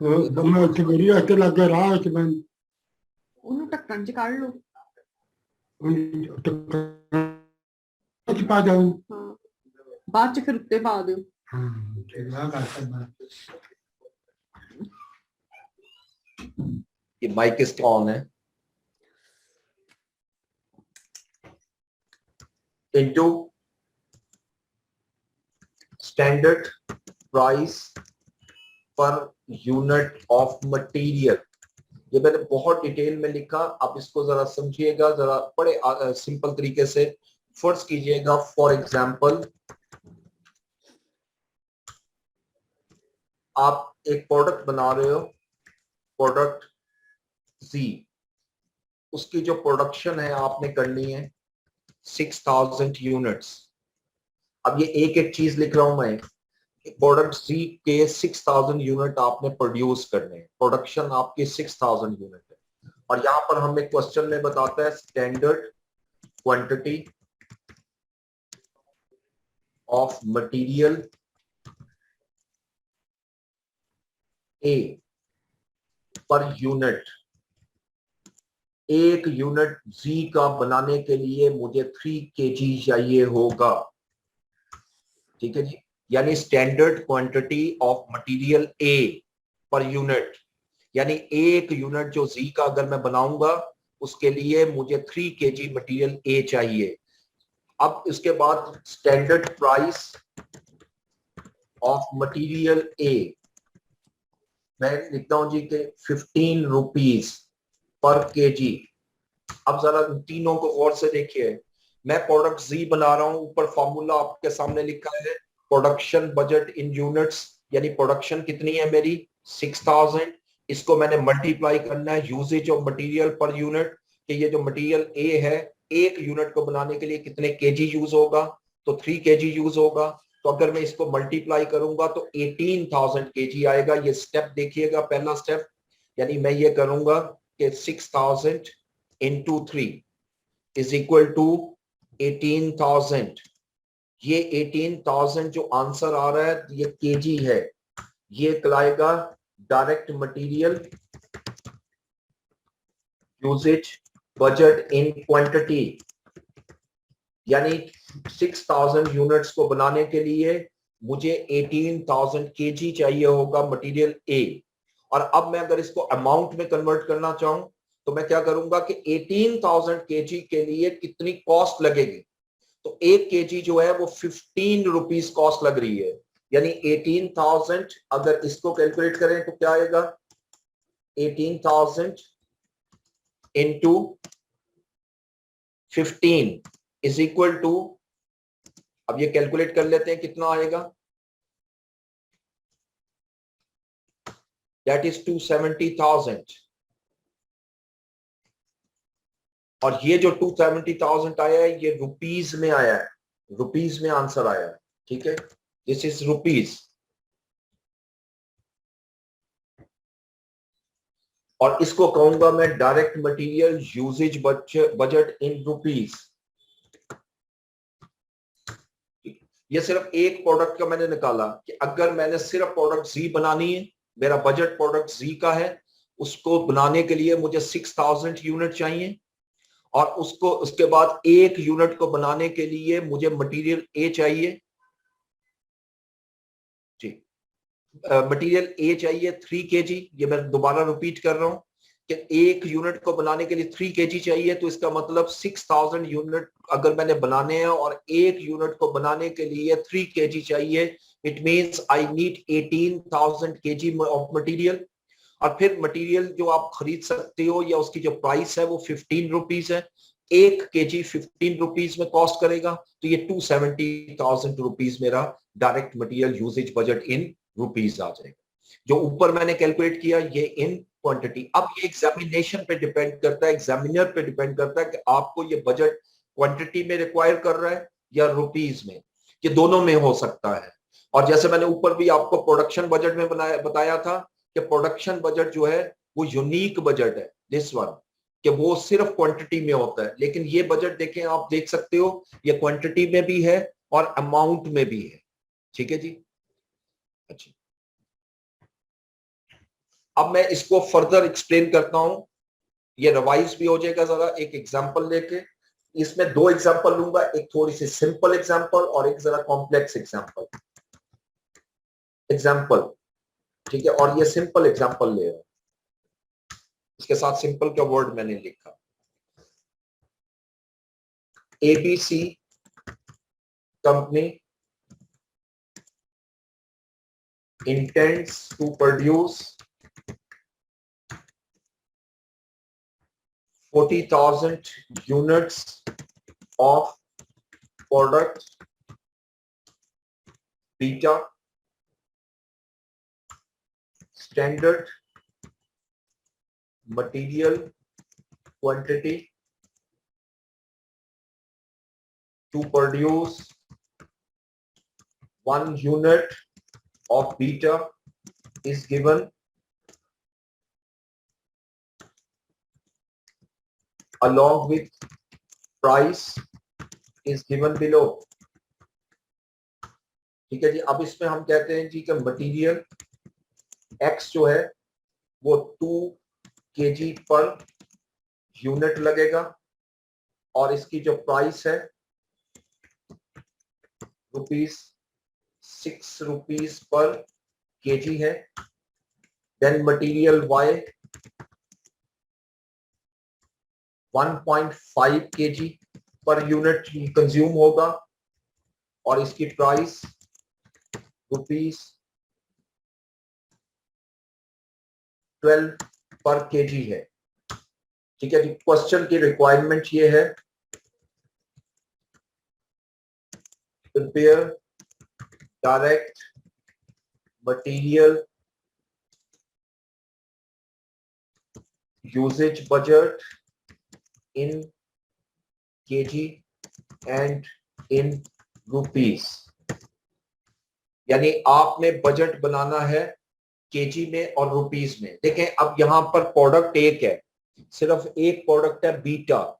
मैं अच्छे बड़ी आटे लगे रहा है मैं ਉਹਨੂੰ ਢੱਕਣ ਚ ਕੱਢ ਲਓ। पा जाऊं ਹਾਂ, ਬਾਅਦ ਚ ਫਿਰ ਉੱਤੇ ਪਾ ਦਿਓ। ये माइक इसका ऑन है। Into standard price per unit of material. ये मैंने बहुत डिटेल में लिखा, आप इसको जरा समझिएगा, जरा बड़े सिंपल तरीके से फर्ज कीजिएगा। फॉर एग्जांपल, आप एक प्रोडक्ट बना रहे हो, प्रोडक्ट Z, उसकी जो प्रोडक्शन है आपने करनी है 6000 यूनिट्स। अब ये एक एक चीज लिख रहा हूं मैं, प्रोडक्ट Z के 6000 यूनिट आपने प्रोड्यूस करने हैं, प्रोडक्शन आपकी 6000 यूनिट है। और यहां पर हमें क्वेश्चन में बताता है standard quantity of material A per unit. एक यूनिट Z का बनाने के लिए मुझे 3 kg चाहिए होगा, ठीक है जी। यानी standard quantity of material A पर यूनिट, यानी एक यूनिट जो Z का अगर मैं बनाऊंगा उसके लिए मुझे 3 kg मटेरियल A चाहिए। अब इसके बाद standard price of material A, मैं लिखता हूं जी कि 15 रुपीज पर केजी। अब जरा तीनों को गौर से देखिए, मैं प्रोडक्ट Z बना रहा हूं, ऊपर फॉर्मूला आपके सामने लिखा है प्रोडक्शन बजट इन यूनिट्स, यानी प्रोडक्शन कितनी है मेरी 6000, इसको मैंने मल्टीप्लाई करना है usage of material per unit, कि ये जो मटेरियल A है एक यूनिट को बनाने के लिए कितने केजी यूज होगा, तो 3 kg यूज होगा। तो अगर मैं इसको मल्टीप्लाई करूंगा तो 18000 kg आएगा। ये स्टेप देखिएगा, पहला स्टेप, यानी मैं ये करूंगा कि 6000 इंटू 3 इज इक्वल टू 18000। ये 18000 जो आंसर आ रहा है ये केजी है, ये कहलाएगा direct material usage budget in quantity. यानी 6000 यूनिट्स को बनाने के लिए मुझे 18000 केजी चाहिए होगा मटेरियल A। और अब मैं अगर इसको अमाउंट में कन्वर्ट करना चाहूं तो मैं क्या करूंगा कि 18000 केजी के लिए कितनी कॉस्ट लगेगी, तो 1 केजी जो है वो 15 रुपीज कॉस्ट लग रही है। यानी 18000 अगर इसको कैलकुलेट करें तो क्या आएगा, 18000 इंटू 15 इज इक्वल टू, अब ये कैलकुलेट कर लेते हैं कितना आएगा, दैट इज 270,000। और ये जो 270,000 आया है ये रुपीज में आया है, रुपीज में आंसर आया है, ठीक है, दिस इज रुपीज। और इसको कहूंगा मैं direct material usage budget in rupees. ये सिर्फ एक प्रोडक्ट का मैंने निकाला कि अगर मैंने सिर्फ प्रोडक्ट Z बनानी है, मेरा बजट प्रोडक्ट Z का है, उसको बनाने के लिए मुझे 6000 यूनिट चाहिए, और उसको उसके बाद एक यूनिट को बनाने के लिए मुझे मटेरियल A चाहिए जी, मटेरियल A चाहिए 3 kg। ये मैं दोबारा रिपीट कर रहा हूं कि एक यूनिट को बनाने के लिए 3 kg चाहिए, तो इसका मतलब 6000 यूनिट अगर मैंने बनाने हैं और एक यूनिट को बनाने के लिए 3 kg चाहिए, it means I need 18000 kg of material. और फिर मटेरियल जो आप खरीद सकते हो या उसकी जो प्राइस है वो 15 रुपीज है, 1 kg 15 रुपीज में कॉस्ट करेगा, तो ये 270,000 रुपीज मेरा direct material usage budget in rupees आ जाएगा। जो ऊपर मैंने कैलकुलेट किया ये इन क्वांटिटी। अब ये एग्जामिनेशन पे डिपेंड करता है, एग्जामिनर पे डिपेंड करता है कि आपको ये बजट क्वांटिटी में रिक्वायर कर रहा है या रुपीज में, ये दोनों में हो सकता है। और जैसे मैंने ऊपर भी आपको प्रोडक्शन बजट में बताया था कि प्रोडक्शन बजट जो है वो यूनिक बजट है, दिस वन, कि वो सिर्फ क्वांटिटी में होता है। लेकिन ये बजट देखें, आप देख सकते हो ये क्वांटिटी में भी है और अमाउंट में भी है। ठीक है जी। अच्छा, अब मैं इसको फर्दर एक्सप्लेन करता हूं, ये रिवाइज भी हो जाएगा जरा एक एग्जांपल लेके। इसमें 2 एग्जांपल लूंगा, एक थोड़ी सी सिंपल एग्जांपल और एक जरा कॉम्प्लेक्स एग्जांपल। ठीक है, और ये सिंपल एग्जांपल ले रहा हूं, इसके साथ सिंपल का वर्ड मैंने लिखा। ABC company intends to produce 40,000 units of product beta standard material quantity to produce 1 unit of beta is given along with price is given below। ठीक है जी। अब इसमें हम कहते हैं जी कि मटेरियल X जो है वो 2 kg पर यूनिट लगेगा और इसकी जो प्राइस है ₹6 पर kg है। देन मटेरियल Y 1.5 kg पर यूनिट कंज्यूम होगा और इसकी प्राइस ₹12 पर kg है। ठीक है जी। क्वेश्चन की रिक्वायरमेंट ये है, prepare direct material usage budget in kg and in rupees. यानी आपने बजट बनाना है केजी में और रुपीस में। देखें, अब यहां पर प्रोडक्ट एक है, सिर्फ एक प्रोडक्ट है बीटा।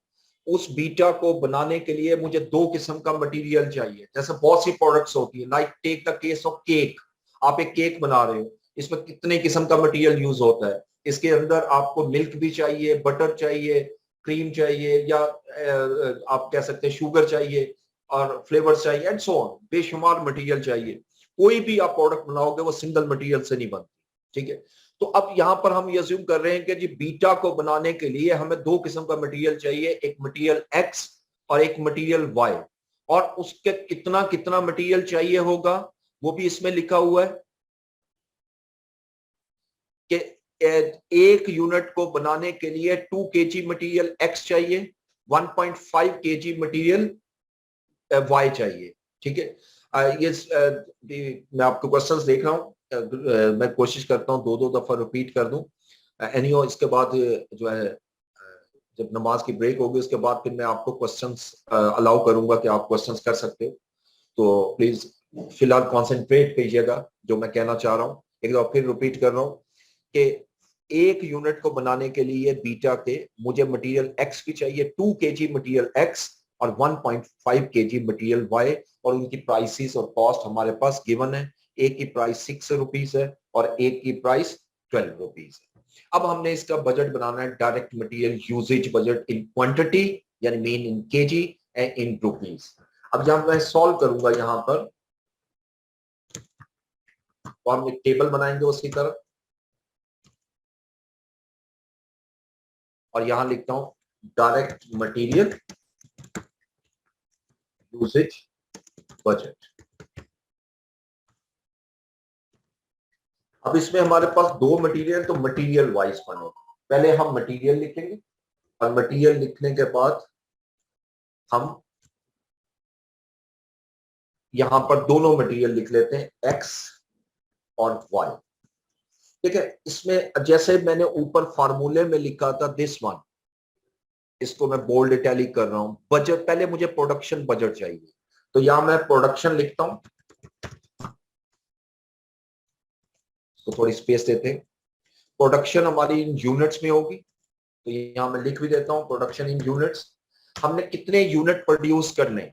उस बीटा को बनाने के लिए मुझे 2 किस्म का मटेरियल चाहिए। जैसे बहुत सी प्रोडक्ट्स होती है, like take the case of cake. आप एक केक बना रहे हो, इसमें कितने किस्म का मटेरियल यूज होता है। इसके अंदर आपको मिल्क भी चाहिए, बटर चाहिए, क्रीम चाहिए, या आप कह सकते हैं शुगर चाहिए और फ्लेवर चाहिए एंड सो ऑन। बेशुमार मटेरियल चाहिए। कोई भी आप प्रोडक्ट बनाओगे वो सिंगल मटेरियल से नहीं बनती। ठीक है। तो अब यहां पर हम ये अज्यूम कर रहे हैं कि जी बीटा को बनाने के लिए हमें 2 किस्म का मटेरियल चाहिए, एक मटेरियल X और एक मटेरियल Y। और उसके कितना कितना मटेरियल चाहिए होगा वो भी इसमें लिखा हुआ है कि एक यूनिट को बनाने के लिए 2 kg मटेरियल X चाहिए, 1.5 kg मटेरियल Y चाहिए। ठीक है। ये मैं आपको क्वेश्चंस देख रहा हूँ, मैं कोशिश करता हूँ 2-2 दफा रिपीट कर दूं। एनीवे इसके बाद जो है जब नमाज की ब्रेक होगी उसके बाद फिर मैं आपको क्वेश्चंस अलाउ करूंगा कि आप क्वेश्चंस कर सकते हो। तो प्लीज फिलहाल कॉन्सेंट्रेट कीजिएगा जो मैं कहना चाह रहा हूँ। एक बार फिर रिपीट कर रहा हूँ कि एक यूनिट को बनाने के लिए बीटा के मुझे मटेरियल X भी चाहिए, 2 kg मटेरियल X और 1.5 kg मटेरियल Y, और उनकी प्राइसेस और कॉस्ट हमारे पास गिवन है। एक की प्राइस 6 रुपीस है और एक की प्राइस 12 रुपीस है। अब हमने इसका बजट बनाना है direct material usage budget in quantity, यानी mean in KG and in rupees. अब जब मैं सॉल्व करूंगा यहां पर तो हम एक टेबल बनाएंगे उसकी तरह, और यहां लिखता हूं डायरेक्ट मटेरियल यूसेज बजट। अब इसमें हमारे पास दो मटेरियल, तो मटेरियल वाइज बनेगा। पहले हम मटेरियल लिखेंगे और मटेरियल लिखने के बाद हम यहां पर दोनों मटेरियल लिख लेते हैं, एक्स और वाई। ठीक है, इसमें जैसे मैंने ऊपर फार्मूले में लिखा था दिस वन, इसको मैं बोल्ड इटैलिक कर रहा हूं। बजट, पहले मुझे प्रोडक्शन बजट चाहिए, तो यहां मैं प्रोडक्शन लिखता हूं, तो थोड़ी स्पेस देते हैं। प्रोडक्शन हमारी इन यूनिट्स में होगी, तो यहां मैं लिख भी देता हूं प्रोडक्शन इन यूनिट्स। हमने कितने यूनिट प्रोड्यूस करने,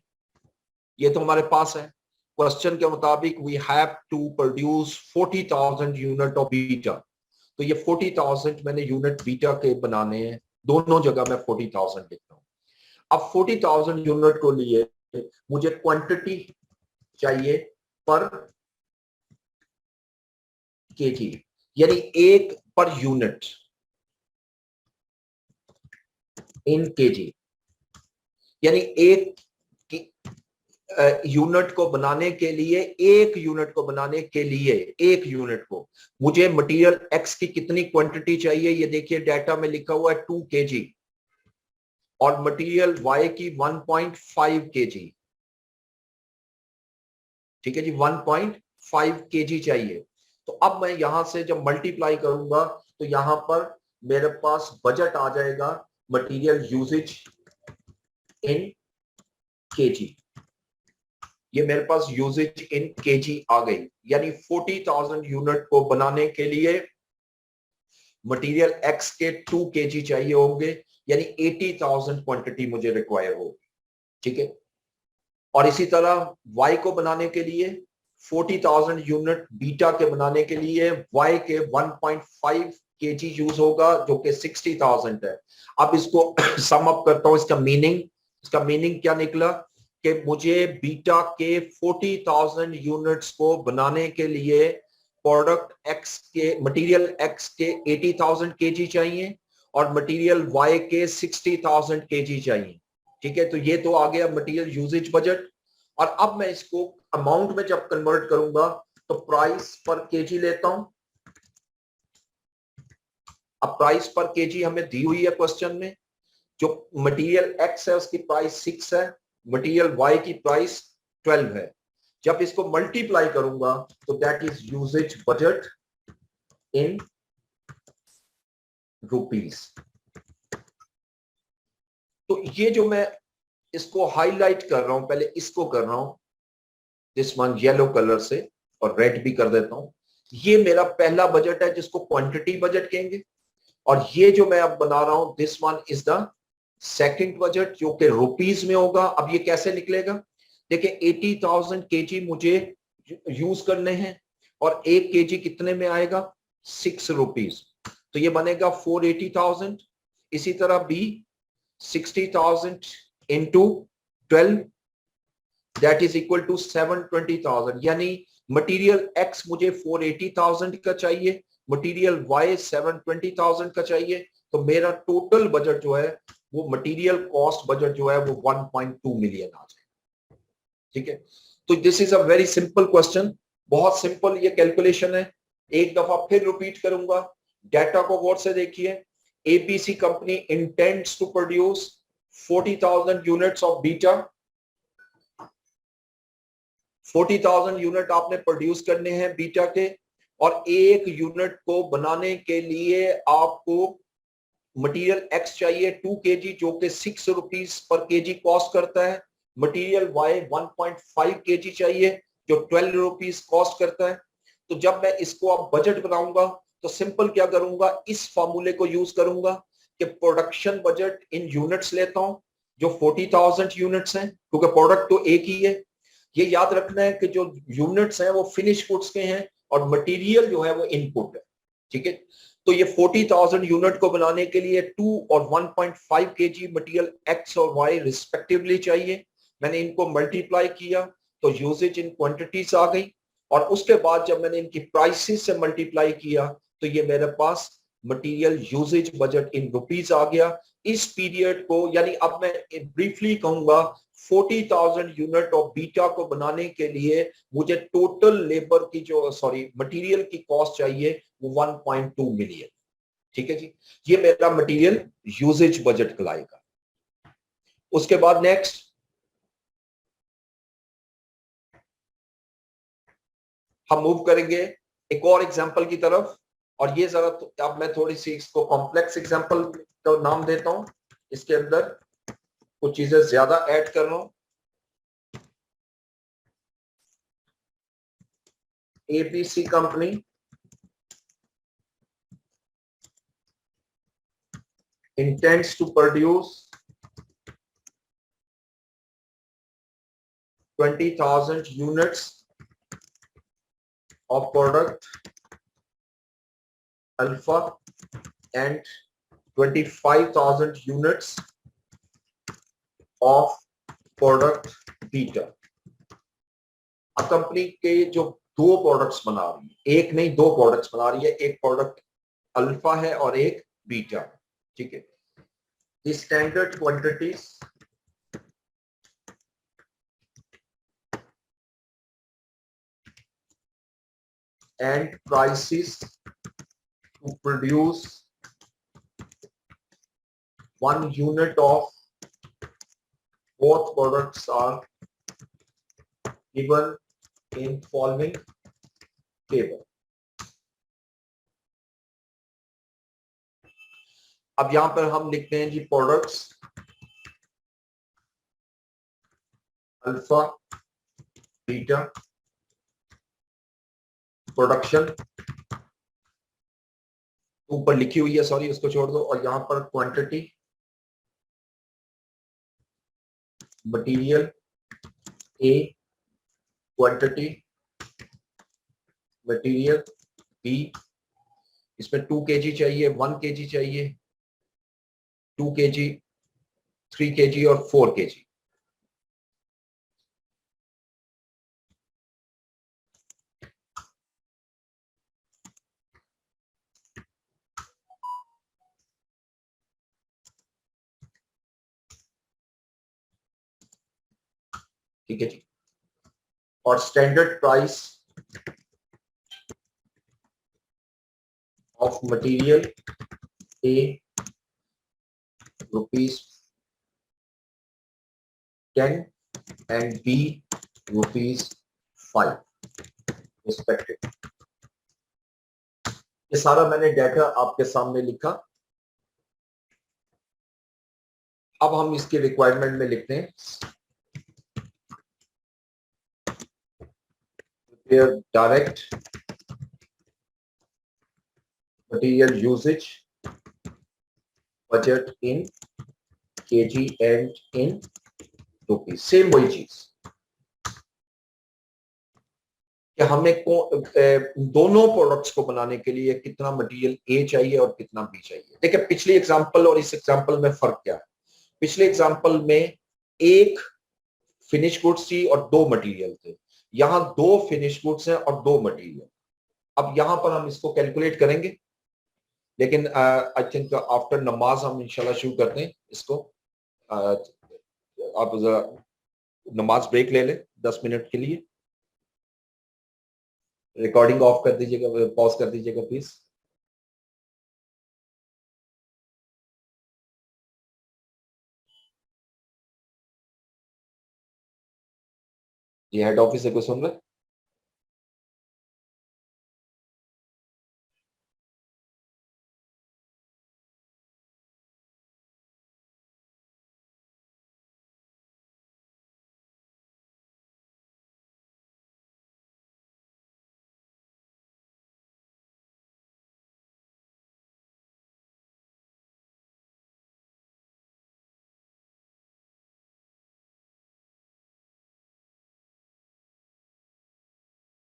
ये तो हमारे पास है। क्वेश्चन के मुताबिक we have to produce 40,000 unit of beta, तो ये 40,000 मैंने यूनिट बीटा के बनाने हैं, दोनों जगह मैं 40,000 लिखता हूं। अब 40,000 यूनिट को लिए मुझे क्वांटिटी चाहिए पर केजी, यानी एक पर यूनिट इन केजी, यानी एक यूनिट को बनाने के लिए, एक यूनिट को बनाने के लिए, एक यूनिट को मुझे मटेरियल एक्स की कितनी क्वांटिटी चाहिए, ये देखिए डाटा में लिखा हुआ है 2 kg, और मटेरियल वाई की 1.5 kg। ठीक है जी, 1.5 kg चाहिए। तो अब मैं यहां से जब मल्टीप्लाई करूंगा तो यहां पर मेरे पास बजट आ जाएगा मटेरियल यूजेज इन केजी, ये मेरे पास यूजेज इन केजी आ गई, यानी 40,000 यूनिट को बनाने के लिए मटेरियल एक्स के 2 kg चाहिए होंगे, यानी 80,000 क्वांटिटी मुझे रिक्वायर होगी। ठीक है, और इसी तरह वाई को बनाने के लिए 40,000 यूनिट बीटा के बनाने के लिए वाई के 1.5 kg यूज होगा, जो कि 60,000 है। अब इसको सम अप करता हूं, इसका मीनिंग क्या निकला कि मुझे बीटा के 40,000 यूनिट्स को बनाने के लिए प्रोडक्ट एक्स के, मटेरियल एक्स के 80,000 kg चाहिए और मटेरियल वाई के 60,000 kg चाहिए। ठीक है, तो ये तो आ गया मटेरियल यूजेज बजट। और अब मैं इसको अमाउंट में जब कन्वर्ट करूंगा तो प्राइस पर केजी लेता हूं। अब प्राइस पर केजी हमें दी हुई है क्वेश्चन में, जो मटेरियल एक्स है उसकी प्राइस 6 है, मटेरियल वाई की प्राइस 12 है। जब इसको मल्टीप्लाई करूंगा तो that is usage budget in rupees. तो ये जो मैं इसको हाईलाइट कर रहा हूं, पहले इसको कर रहा हूं दिस वन येलो कलर से, और रेड भी कर देता हूं। ये मेरा पहला बजट है जिसको क्वांटिटी बजट कहेंगे, और ये जो मैं अब बना रहा हूं this one is the second budget, जो कि रुपीस में होगा। अब ये कैसे निकलेगा, देखिए 80,000 kg मुझे यूज करने हैं और 1 kg कितने में आएगा, 6 रुपीस, तो ये बनेगा 480,000। इसी तरह B 60,000 into 12 that is equal to 720,000, यानी मटेरियल एक्स मुझे 480,000 का चाहिए, मटेरियल वाई 720,000 का चाहिए, तो मेरा टोटल बजट जो है वो मटेरियल कॉस्ट बजट जो है वो 1.2 मिलियन आ जाएगा। ठीक है, तो this is a very simple question, बहुत सिंपल ये कैलकुलेशन है। एक दफा फिर रिपीट करूंगा, डाटा को गौर से देखिए। ABC company intends to produce 40,000 units of beta. 40,000 unit आपने प्रोड्यूस करने हैं बीटा के, और एक यूनिट को बनाने के लिए आपको मटेरियल एक्स चाहिए 2 kg, जो कि 6 रुपीस पर केजी कॉस्ट करता है। मटेरियल वाई 1.5 kg चाहिए, जो 12 रुपीस कॉस्ट करता है। तो जब मैं इसको अब बजट बनाऊंगा तो सिंपल क्या करूंगा, इस फॉर्मूले को यूज करूंगा कि प्रोडक्शन बजट इन यूनिट्स लेता हूं, जो 40,000 यूनिट्स हैं, क्योंकि प्रोडक्ट तो एक ही है। ये याद रखना है कि जो यूनिट्स हैं वो फिनिश गुड्स के हैं और मटेरियल जो है वो इनपुट है। ठीक है, तो ये 40,000 यूनिट को बनाने के लिए 2 और 1.5 kg मटेरियल एक्स और वाई रिस्पेक्टिवली चाहिए। मैंने इनको मल्टीप्लाई किया तो यूजेज इन क्वांटिटीज आ गई, और उसके बाद जब मैंने इनकी प्राइसेस से मल्टीप्लाई किया तो ये मेरे पास material usage budget in rupees आ गया। इस पीरियड को यानी अब मैं ब्रीफली कहूंगा 40,000 यूनिट ऑफ बीटा को बनाने के लिए मुझे टोटल लेबर की जो मटेरियल की कॉस्ट चाहिए वो 1.2 मिलियन। ठीक है जी, ये मेरा मटेरियल यूजेज बजट कहलाएगा। उसके बाद नेक्स्ट हम मूव करेंगे एक और एग्जांपल की तरफ, और ये जरा अब मैं थोड़ी सी इसको कॉम्प्लेक्स एग्जांपल का नाम देता हूं। इसके अंदर कुछ चीजें ज्यादा ऐड कर रहा हूं। ABC company intends to produce 20,000 units of product alpha and 25,000 units of product beta। अब कंपनी के जो दो प्रोडक्ट्स बना रही है, एक नहीं दो प्रोडक्ट्स बना रही है, एक प्रोडक्ट अल्फा है और एक बीटा। ठीक है, the standard quantities and prices to produce 1 unit of both products are given in following table। अब यहां पर हम लिखते हैं जी प्रोडक्ट्स अल्फा बीटा, प्रोडक्शन ऊपर लिखी हुई है, सॉरी उसको छोड़ दो, और यहां पर quantity material A, quantity material B. इसमें 2 kg चाहिए, 1 kg चाहिए, 2 kg, 3 kg और 4 kg। ठीक है जी, और standard price of material A ₹10 and B ₹5 respective. ये सारा मैंने डाटा आपके सामने लिखा। अब हम इसकी रिक्वायरमेंट में लिखते हैं direct material usage budget in kg and in rupees. Same वही चीज कि हमें दोनों प्रोडक्ट्स को बनाने के लिए कितना मटेरियल ए चाहिए और कितना बी चाहिए। देखिए पिछली एग्जांपल और इस एग्जांपल में फर्क क्या है। पिछले एग्जांपल में एक फिनिश गुड्स थी और 2 मटेरियल थे, यहां 2 फिनिश गुड्स हैं और 2 मटेरियल। अब यहां पर हम इसको कैलकुलेट करेंगे, लेकिन आई थिंक आफ्टर नमाज हम इंशाल्लाह शुरू करते हैं इसको। आप जरा नमाज ब्रेक ले लें 10 मिनट के लिए। रिकॉर्डिंग ऑफ कर दीजिएगा, पॉज कर दीजिएगा प्लीज। जी हेड ऑफिस से कोई सुन रहे?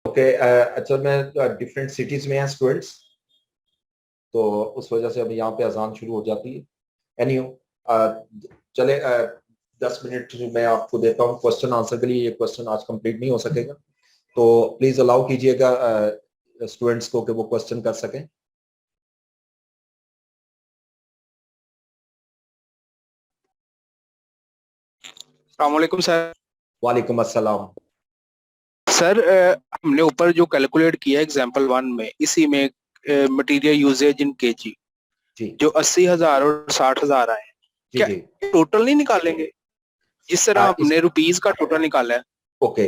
ओके, अच्छा मैं डिफरेंट सिटीज में हैं स्टूडेंट्स, तो उस वजह से अभी यहाँ पे अजान शुरू हो जाती है। एनीहो चले 10 मिनट मैं आपको देता हूँ क्वेश्चन आंसर के लिए। ये क्वेश्चन आज कंप्लीट नहीं हो सकेगा, तो प्लीज अलाउ कीजिएगा स्टूडेंट्स को कि वो क्वेश्चन कर सकें। अस्सलामुअलैकुम सर। वालेकुम अस्सलाम। सर हमने ऊपर जो कैलकुलेट किया एग्जांपल 1 में, इसी में मटेरियल यूजेज इन केजी जी जो 80,000 और 60,000 आए, जी क्या जी। टोटल नहीं निकालेंगे जिस तरह इस हमने रुपीस का टोटल निकाला है? ओके,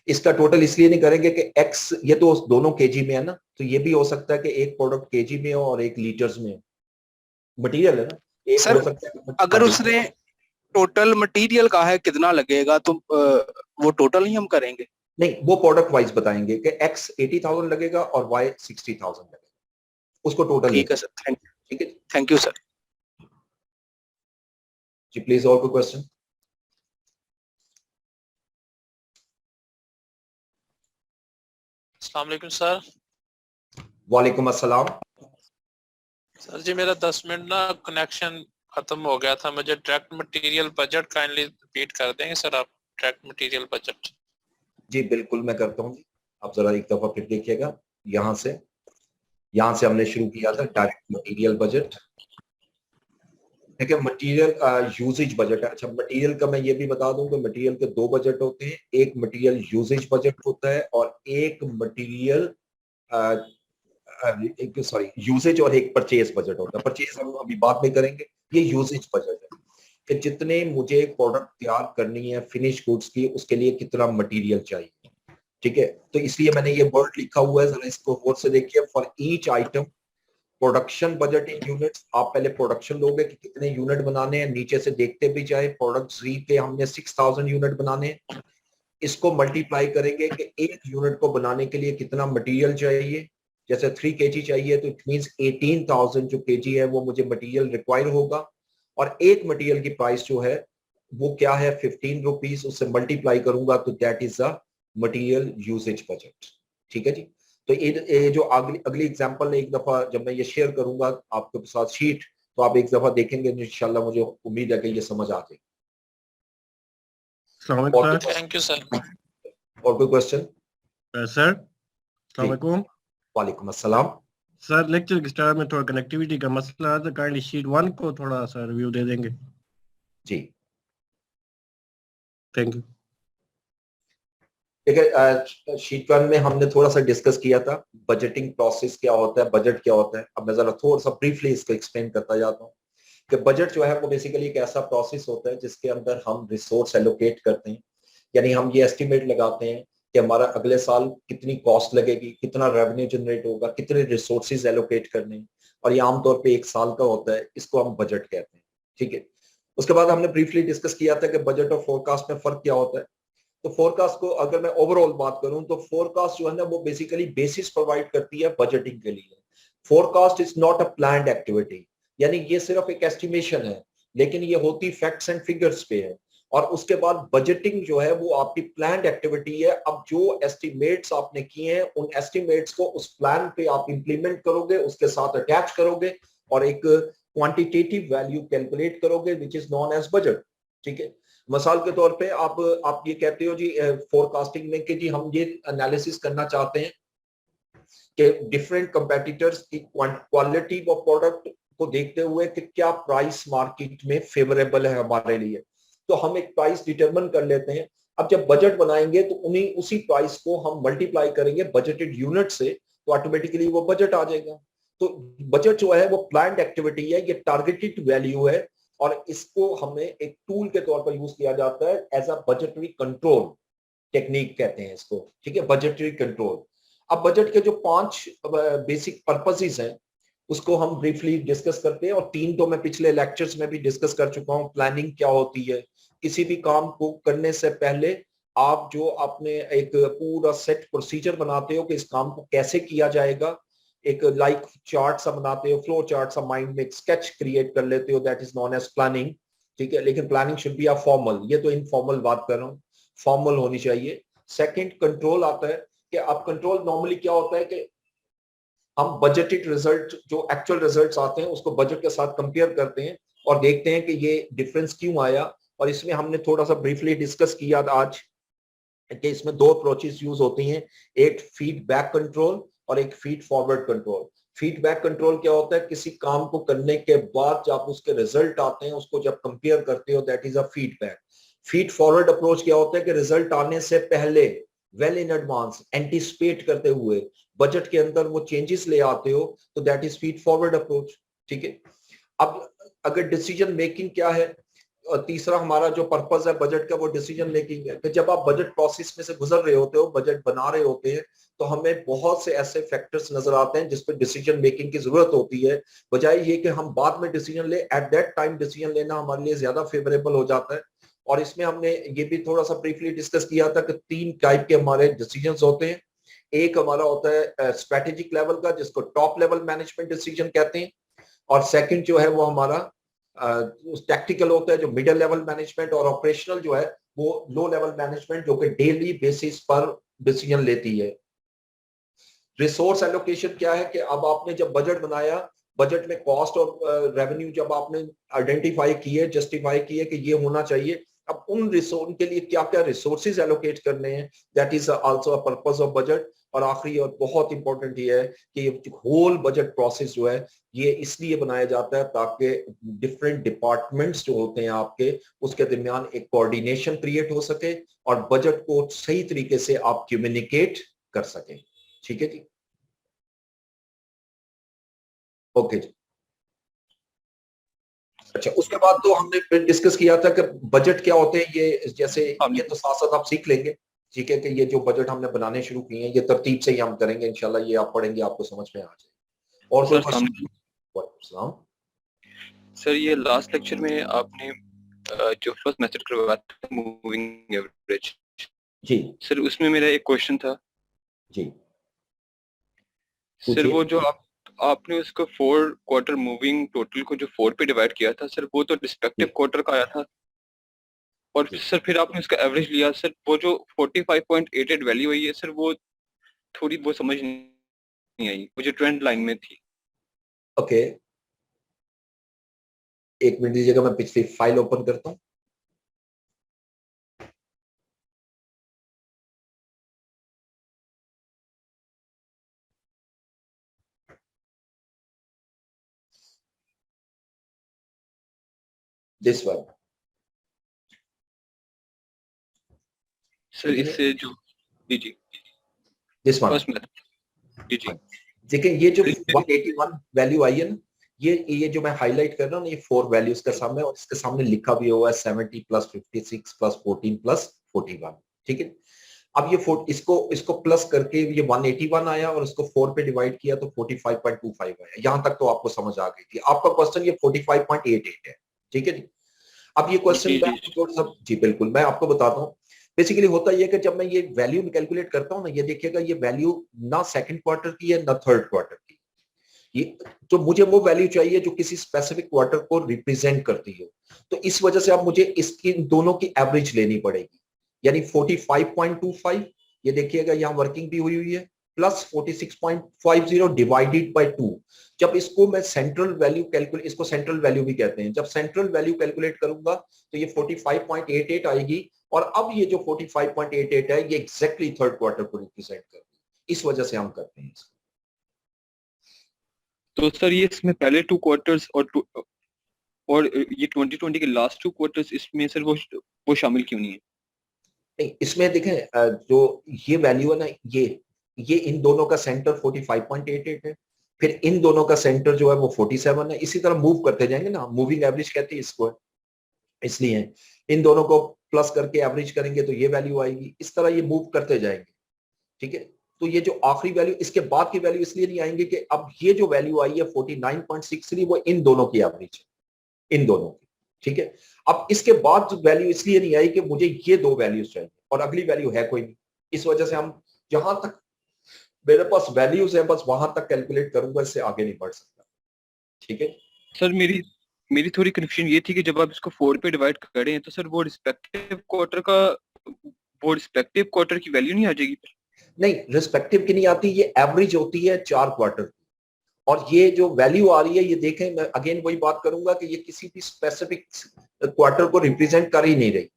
इसका टोटल इसलिए नहीं करेंगे कि एक्स, ये तो दोनों केजी में है ना, तो ये भी हो सकता है कि एक प्रोडक्ट केजी में हो और एक लीटर्स में हो। मटेरियल है ना, एक सर हो सकता है। हाँ अगर जी। उसने टोटल मटेरियल का है कितना लगेगा तो वो टोटल नहीं हम करेंगे? नहीं, वो प्रोडक्ट वाइज बताएंगे कि एक्स 80,000 लगेगा और वाई 60,000 लगेगा, उसको टोटल नहीं ठीक है करेंगे। सर, ठीक है थैंक यू सर। जी, प्लीज और कोई क्वेश्चन? अस्सलाम वालेकुम सर। वालेकुम अस्सलाम। सर जी मेरा 10 मिनट ना कनेक्शन खत्म हो गया था, मुझे direct material budget kindly repeat कर देंगे सर आप? Direct material budget. जी बिल्कुल मैं करता हूँ जी, आप जरा एक दफा फिर देखिएगा। यहाँ से हमने शुरू किया था डायरेक्ट मटेरियल बजट। ठीक है, मटेरियल यूजेज बजट है। अच्छा, मटेरियल का मैं ये भी बता दूं कि मटेरियल के दो बजट होते हैं, एक मटेरियल यूजेज बजट होता है और एक मटेरियल एक सॉरी यूसेज और एक परचेज बजट होता है। परचेज हम अभी बात में करेंगे, ये यूसेज बजट है कि जितने मुझे प्रोडक्ट तैयार करनी है फिनिश गुड्स की, उसके लिए कितना मटेरियल चाहिए। ठीक है, तो इसलिए मैंने ये वर्ड लिखा हुआ है, जरा इसको गौर से देखिए। For each item production budget in units, आप पहले प्रोडक्शन लोगे कि कितने यूनिट बनाने हैं, नीचे से देखते भी जाए प्रोडक्ट सी के हमने 6,000 यूनिट बनाने हैं, इसको मल्टीप्लाई करेंगे कि एक यूनिट को बनाने के लिए कितना मटेरियल चाहिए। जैसे 3 केजी चाहिए तो इट मींस 18,000 जो केजी है वो मुझे मटेरियल रिक्वायर होगा, और एक मटेरियल की प्राइस जो है वो क्या है 15 रुपीज, उससे मल्टीप्लाई करूंगा तो that is a material usage budget. ठीक है जी। तो ये जो अगली अगली एग्जांपल एक दफा जब मैं ये शेयर करूंगा आपके साथ शीट, तो आप एक दफा देखेंगे इंशाल्लाह, मुझे उम्मीद है कि ये समझ आ जाएगी। और कोई thank you sir. Question? Sir जी, अस्सलाम वालेकुम अस्सलाम। सर। लेक्चर के स्टार्ट में थोड़ा कनेक्टिविटी का मसला है तो काइंडली शीट 1 को थोड़ा सा रिव्यू दे देंगे। जी थैंक यू। देखिए, शीट 1 में हमने थोड़ा सा डिस्कस किया था बजटिंग प्रोसेस क्या होता है, बजट क्या होता है। अब मैं जरा थोड़ा सा ब्रीफली इसको एक्सप्लेन करता जाता हूँ कि बजट जो है वो बेसिकली एक ऐसा प्रोसेस होता है जिसके अंदर हम रिसोर्स एलोकेट करते हैं, यानी हम ये एस्टिमेट लगाते हैं कि हमारा अगले साल कितनी कॉस्ट लगेगी, कितना रेवेन्यू जनरेट होगा, कितने रिसोर्सेज एलोकेट करने हैं, और ये आमतौर पे एक साल का होता है, इसको हम बजट कहते हैं। ठीक है, उसके बाद हमने ब्रीफली डिस्कस किया था कि बजट और फोरकास्ट में फर्क क्या होता है। तो फोरकास्ट को अगर मैं ओवरऑल बात करूं तो फोरकास्ट जो है ना वो बेसिकली बेसिस प्रोवाइड करती है बजटिंग के लिए। Forecast is not a planned activity, यानी ये सिर्फ एक एस्टिमेशन है, लेकिन ये होती फैक्ट्स एंड फिगर्स पे है। और उसके बाद बजटिंग जो है वो आपकी प्लान्ड एक्टिविटी है। अब जो एस्टिमेट्स आपने किए हैं उन एस्टिमेट्स को उस प्लान पे आप इंप्लीमेंट करोगे, उसके साथ अटैच करोगे और एक क्वांटिटेटिव वैल्यू कैलकुलेट करोगे which is known as budget. ठीक है, मिसाल के तौर पे आप ये कहते हो जी फोरकास्टिंग में कि जी हम ये एनालिसिस करना चाहते हैं कि डिफरेंट कंपेटिटर्स की क्वालिटी ऑफ प्रोडक्ट को देखते हुए कि क्या प्राइस मार्केट में फेवरेबल है हमारे लिए, तो हम एक प्राइस डिटरमिन कर लेते हैं। अब जब बजट बनाएंगे तो उन्हीं उसी प्राइस को हम मल्टीप्लाई करेंगे बजटेड यूनिट से, तो ऑटोमेटिकली वो बजट आ जाएगा। तो बजट जो है वो प्लान्ड एक्टिविटी है, ये टारगेटेड वैल्यू है, और इसको हमें एक टूल के तौर पर यूज किया जाता है as a budgetary control technique कहते हैं इसको। ठीक है, बजटरी कंट्रोल। अब बजट के जो 5 बेसिक पर्पसेस हैं उसको हम ब्रीफली डिस्कस करते हैं, और 3 तो मैं पिछले लेक्चर्स में भी डिस्कस कर चुका हूं। प्लानिंग क्या होती है, किसी भी काम को करने से पहले आप जो अपने एक पूरा सेट प्रोसीजर बनाते हो कि इस काम को कैसे किया जाएगा, एक लाइक चार्ट सा बनाते हो, फ्लो चार्ट सा, माइंड में एक स्केच क्रिएट कर लेते हो, that is known as planning. ठीक है, लेकिन planning should be a formal, ये तो इनफॉर्मल बात कर रहा हूँ, फॉर्मल होनी चाहिए। सेकंड कंट्रोल आता है कि अब कंट्रोल नॉर्मली क्या होता है कि हम बजटेड रिजल्ट जो एक्चुअल रिजल्ट्स आते हैं उसको बजट के साथ कंपेयर करते हैं और देखते हैं कि ये डिफरेंस क्यों आया। और इसमें हमने थोड़ा सा ब्रीफली डिस्कस किया आज कि इसमें 2 अप्रोचेस यूज होती हैं, एक फीडबैक कंट्रोल और एक feed forward control. Feedback control क्या होता है, किसी काम को करने के बाद जब उसके रिजल्ट आते हैं उसको जब कंपेयर करते हो, that is a feedback. Feed forward approach क्या होता है कि रिजल्ट आने से पहले वेल इन एडवांस एंटिसिपेट करते हुए बजट के अंदर वो चेंजेस ले आते हो, तो that is feed forward approach. ठीक है, अब अगर डिसीजन मेकिंग क्या है, तीसरा हमारा जो पर्पस है बजट का वो डिसीजन मेकिंग है कि जब आप बजट प्रोसेस में से गुजर रहे होते हो, बजट बना रहे होते हैं, तो हमें बहुत से ऐसे फैक्टर्स नजर आते हैं जिस पर डिसीजन मेकिंग की जरूरत होती है। बजाय ये कि हम बाद में डिसीजन ले, एट दैट टाइम डिसीजन लेना हमारे लिए ज्यादा फेवरेबल हो जाता है। और इसमें हमने ये भी थोड़ा सा ब्रीफली डिस्कस किया था कि 3 टाइप के हमारे डिसीजन होते हैं। एक हमारा होता है स्ट्रेटेजिक लेवल का, जिसको टॉप लेवल मैनेजमेंट डिसीजन कहते हैं, और सेकंड जो है वो हमारा टैक्टिकल होता है, जो मिडिल लेवल मैनेजमेंट, और ऑपरेशनल जो है वो लो लेवल मैनेजमेंट, जो कि डेली बेसिस पर डिसीजन लेती है। रिसोर्स एलोकेशन क्या है कि अब आपने जब बजट बनाया, बजट में कॉस्ट और रेवेन्यू जब आपने आइडेंटिफाई किए, जस्टिफाई किए कि ये होना चाहिए, अब उन रिसोर्स के लिए क्या क्या रिसोर्सेज एलोकेट करने हैं, that is also a purpose of budget. और आखिरी और बहुत इंपॉर्टेंट ये है कि होल बजट प्रोसेस जो है ये इसलिए बनाया जाता है ताकि डिफरेंट डिपार्टमेंट्स जो होते हैं आपके, उसके दरमियान एक कोऑर्डिनेशन क्रिएट हो सके और बजट को सही तरीके से आप कम्युनिकेट कर सकें। ठीक है जी, ओके जी। अच्छा, उसके बाद तो हमने फिर डिस्कस किया था कि बजट क्या होते हैं, ये जैसे ये तो साथ साथ आप सीख लेंगे। ठीक है, कि ये जो बजट हमने बनाने शुरू किए हैं ये तरतीब से ही हम करेंगे इंशाल्लाह, ये आप पढ़ेंगे आपको समझ में आ जाएगा। और कोई क्वेश्चन? सर ये लास्ट लेक्चर में आपने जो फर्स्ट मेथड करवाया था मूविंग एवरेज, जी सर उसमें मेरा एक क्वेश्चन था जी सर, वो जो आपने उसको 4 क्वार्टर मूविंग टोटल को जो 4 पे डिवाइड किया था सर, वो तो रिस्पेक्टिव क्वार्टर का आया था, और सर फिर आपने उसका एवरेज लिया सर, वो जो 45.88 वैल्यू हुई है सर, वो थोड़ी वो समझ नहीं आई, वो जो ट्रेंड लाइन में थी। ओके, एक मिनट दीजिएगा, मैं पिछली फाइल ओपन करता हूं। दिस वन सर इससे जो जी दिस वन फर्स्ट मेथड जी देखिए, ये जो 181 वैल्यू आई है ना, ये जो मैं हाईलाइट कर रहा हूँ, ये 4 वैल्यूज का सम है और इसके सामने लिखा भी हुआ है 70 प्लस 56 प्लस 14 प्लस 41। ठीक है, अब ये इसको प्लस करके ये 181 आया और इसको 4 पे डिवाइड किया तो 45.25 आया। यहां तक तो आपको समझ आ गई थी। आपका क्वेश्चन ये 45.88 है। ठीक है जी, अब ये क्वेश्चन जी बिल्कुल मैं आपको बताता हूँ। बेसिकली होता यह कि जब मैं ये वैल्यू कैलकुलेट करता हूँ ना, ये देखिएगा ये वैल्यू ना सेकंड क्वार्टर की है ना थर्ड क्वार्टर की, ये तो मुझे वो वैल्यू चाहिए जो किसी स्पेसिफिक क्वार्टर को रिप्रेजेंट करती हो। तो इस वजह से अब मुझे इसकी दोनों की एवरेज लेनी पड़ेगी, यानी 45.25 ये देखिएगा यहाँ वर्किंग भी हुई है, प्लस 46.50 डिवाइडेड बाय 2। जब इसको मैं सेंट्रल वैल्यू कैलकुलेट, इसको सेंट्रल वैल्यू भी कहते हैं, जब सेंट्रल वैल्यू कैलकुलेट करूंगा तो ये 45.88 आएगी। और अब ये जो 45.88 है ये एग्जैक्टली थर्ड क्वार्टर को रिप्रेजेंट करती है, इस वजह से हम करते हैं इसको। तो सर ये इसमें पहले 2 क्वार्टर्स और ये 2020 के लास्ट 2 क्वार्टर्स, इसमें सर वो शामिल क्यों नहीं है? नहीं, इसमें देखें जो ये वैल्यू है ना, ये इन दोनों का सेंटर 45.88 है, फिर इन दोनों का सेंटर जो है वो 47 है। इसी तरह मूव करते जाएंगे ना, मूविंग एवरेज कहते हैं इसको, इसलिए इन दोनों को प्लस करके एवरेज करेंगे तो ये वैल्यू आएगी, इस तरह ये मूव करते जाएंगे। ठीक है, तो ये जो आखिरी वैल्यू, इसके बाद की वैल्यू इसलिए नहीं आएंगे कि अब ये जो वैल्यू आई है 49.63 वो इन दोनों की एवरेज है, इन दोनों की। ठीक है, अब इसके बाद जो वैल्यू इसलिए नहीं आई कि मुझे ये 2 वैल्यूज चाहिए और अगली वैल्यू है कोई नहीं, इस वजह से हम जहां तक मेरे पास वैल्यूज है बस वहां तक कैलकुलेट करूंगा, इससे आगे नहीं बढ़ सकता। ठीक है सर, मेरी थोड़ी कंफ्यूजन ये थी कि जब आप इसको 4 पे डिवाइड करें तो सर वो रिस्पेक्टिव क्वार्टर की वैल्यू नहीं आ जाएगी? नहीं, रिस्पेक्टिव की नहीं आती, ये एवरेज होती है 4 क्वार्टर की। और ये जो वैल्यू आ रही है ये देखें, मैं अगेन वही बात करूंगा कि ये किसी भी स्पेसिफिक क्वार्टर को रिप्रेजेंट कर ही नहीं रही,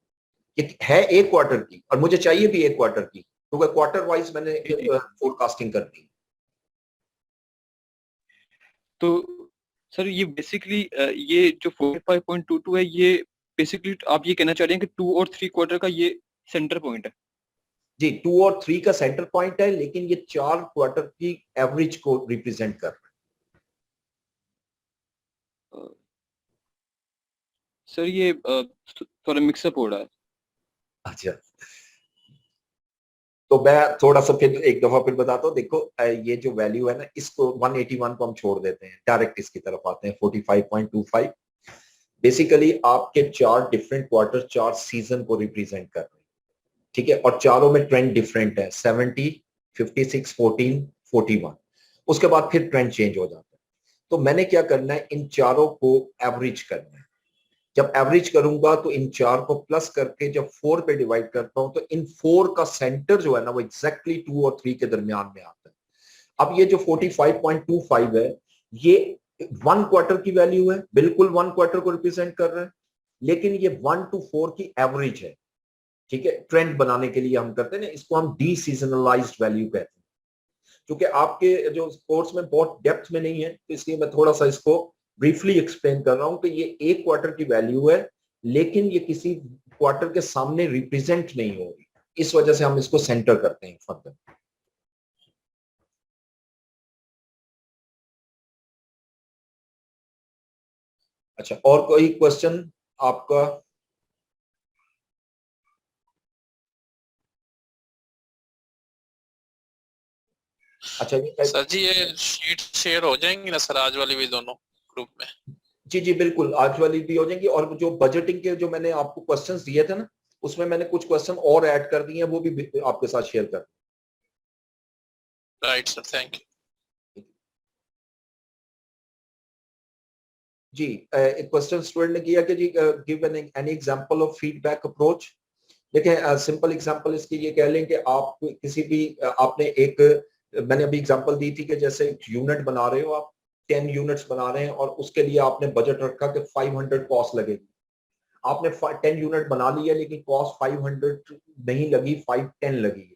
ये है एक क्वार्टर की और मुझे चाहिए भी एक क्वार्टर की, क्योंकि क्वार्टर वाइज मैंने फोरकास्टिंग करनी है। तो सर ये बेसिकली ये जो 45.22 है ये बेसिकली आप ये कहना चाह रहे हैं कि 2 और 3 क्वार्टर का ये सेंटर पॉइंट है? जी 2 और 3 का सेंटर पॉइंट है, लेकिन ये 4 क्वार्टर की एवरेज को रिप्रेजेंट कर रहा है। सर ये थोड़ा मिक्सअप हो रहा है। अच्छा, तो मैं थोड़ा सा फिर एक दफा फिर बताता हूँ। देखो ये जो वैल्यू है ना, इसको 181 को हम छोड़ देते हैं, डायरेक्ट इसकी तरफ आते हैं 45.25। बेसिकली आपके 4 डिफरेंट क्वार्टर 4 सीजन को रिप्रेजेंट कर रहे हैं, ठीक है, और चारों में ट्रेंड डिफरेंट है, 70, 56, 14, 41। उसके बाद फिर ट्रेंड चेंज हो जाता है। तो मैंने क्या करना है, इन चारों को एवरेज करना है। जब एवरेज करूंगा तो इन 4 को प्लस करके जब 4 पे डिवाइड करता हूं तो इन 4 का सेंटर जो है ना वो एग्जैक्टली 2 और 3 के दरमियान में आता है। अब ये जो 45.25 है ये 1 क्वार्टर की वैल्यू है, बिल्कुल 1 क्वार्टर को रिप्रेजेंट कर रहा है, लेकिन ये 1 to 4 की एवरेज है, ठीक है। ट्रेंड बनाने के लिए हम करते हैं ना, इसको हम डी सीजनलाइज्ड वैल्यू कहते हैं। क्योंकि आपके जो कोर्स में बहुत डेप्थ में नहीं है, तो इसलिए मैं थोड़ा सा इसको ब्रीफली एक्सप्लेन कर रहा हूं कि ये एक क्वार्टर की वैल्यू है, लेकिन ये किसी क्वार्टर के सामने रिप्रेजेंट नहीं होगी, इस वजह से हम इसको सेंटर करते हैं फर्दर। अच्छा, और कोई क्वेश्चन आपका? अच्छा सर जी ये शीट शेयर हो जाएंगी ना सर, आज वाली भी दोनों ग्रुप में? जी जी बिल्कुल, आज वाली भी हो जाएंगी, और जो बजटिंग के जो मैंने आपको क्वेश्चंस दिए थे ना, उसमें मैंने कुछ क्वेश्चन और ऐड कर दिए हैं, वो भी आपके साथ शेयर कर। Right sir, thank you. जी एक क्वेश्चन स्टूडेंट ने किया कि जी give any example of feedback approach. देखिए सिंपल एग्जांपल इसकी ये कह लें कि आप किसी भी आपने एक, मैंने अभी एग्जांपल दी थी कि जैसे यूनिट बना रहे हो आप, 10 यूनिट्स बना रहे हैं और उसके लिए आपने बजट रखा कि 500 कॉस्ट लगेगी। आपने 10 यूनिट बना लिया लेकिन कॉस्ट 500 नहीं लगी, 510 लगी।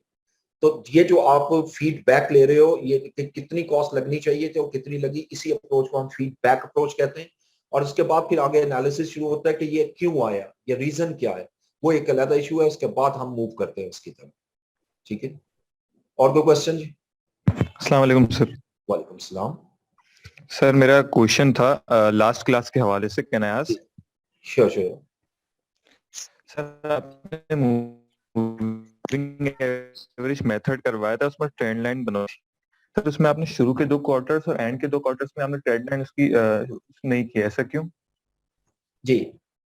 तो ये जो आप फीडबैक ले रहे हो, ये कितनी कॉस्ट लगनी चाहिए थी और कितनी लगी, इसी अप्रोच को हम फीडबैक अप्रोच कहते हैं। और इसके बाद फिर आगे एनालिसिस शुरू होता है कि ये क्यों आया, ये रीजन क्या है, वो एक अलग इशू है, उसके बाद हम मूव करते हैं उसकी तरफ, ठीक है। और कोई क्वेश्चन जी? अस्सलाम वालेकुम सर। वालेकुम सलाम। सर मेरा क्वेश्चन था लास्ट क्लास के हवाले से, can I ask? Sure sure. Sir आपने मूविंग एवरेज मेथड करवाया था, उसमें ट्रेंड लाइन बनाई सर, उसमें आपने शुरू के 2 क्वार्टर्स और एंड के 2 क्वार्टर्स में आपने ट्रेंड लाइन उसकी नहीं किया, ऐसा क्यों? जी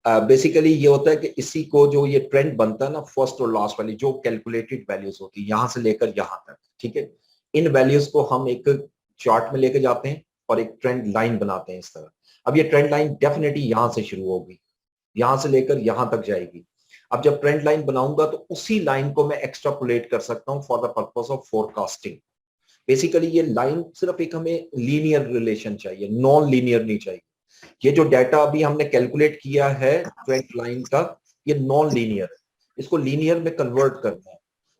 बेसिकली ये होता है कि इसी को जो ये ट्रेंड बनता है ना, फर्स्ट और लास्ट वाली जो कैलकुलेटेड वैल्यूज होती है यहां से लेकर यहां तक, ठीक है, इन वैल्यूज को हम एक चार्ट में लेके जाते हैं और एक ट्रेंड लाइन बनाते हैं इस तरह। अब ये ट्रेंड लाइन डेफिनेटली यहां से शुरू होगी, यहां से लेकर यहां तक जाएगी। अब जब ट्रेंड लाइन बनाऊंगा तो उसी लाइन को मैं एक्स्ट्रापोलेट कर सकता हूं for the purpose of forecasting. Basically ये लाइन सिर्फ एक हमें लीनियर रिलेशन चाहिए, नॉन लीनियर नहीं चाहिए। ये जो डाटा अभी हमने कैलकुलेट किया है ट्रेंड लाइन का, ये नॉन लीनियर है, इसको लीनियर में कन्वर्ट करना है।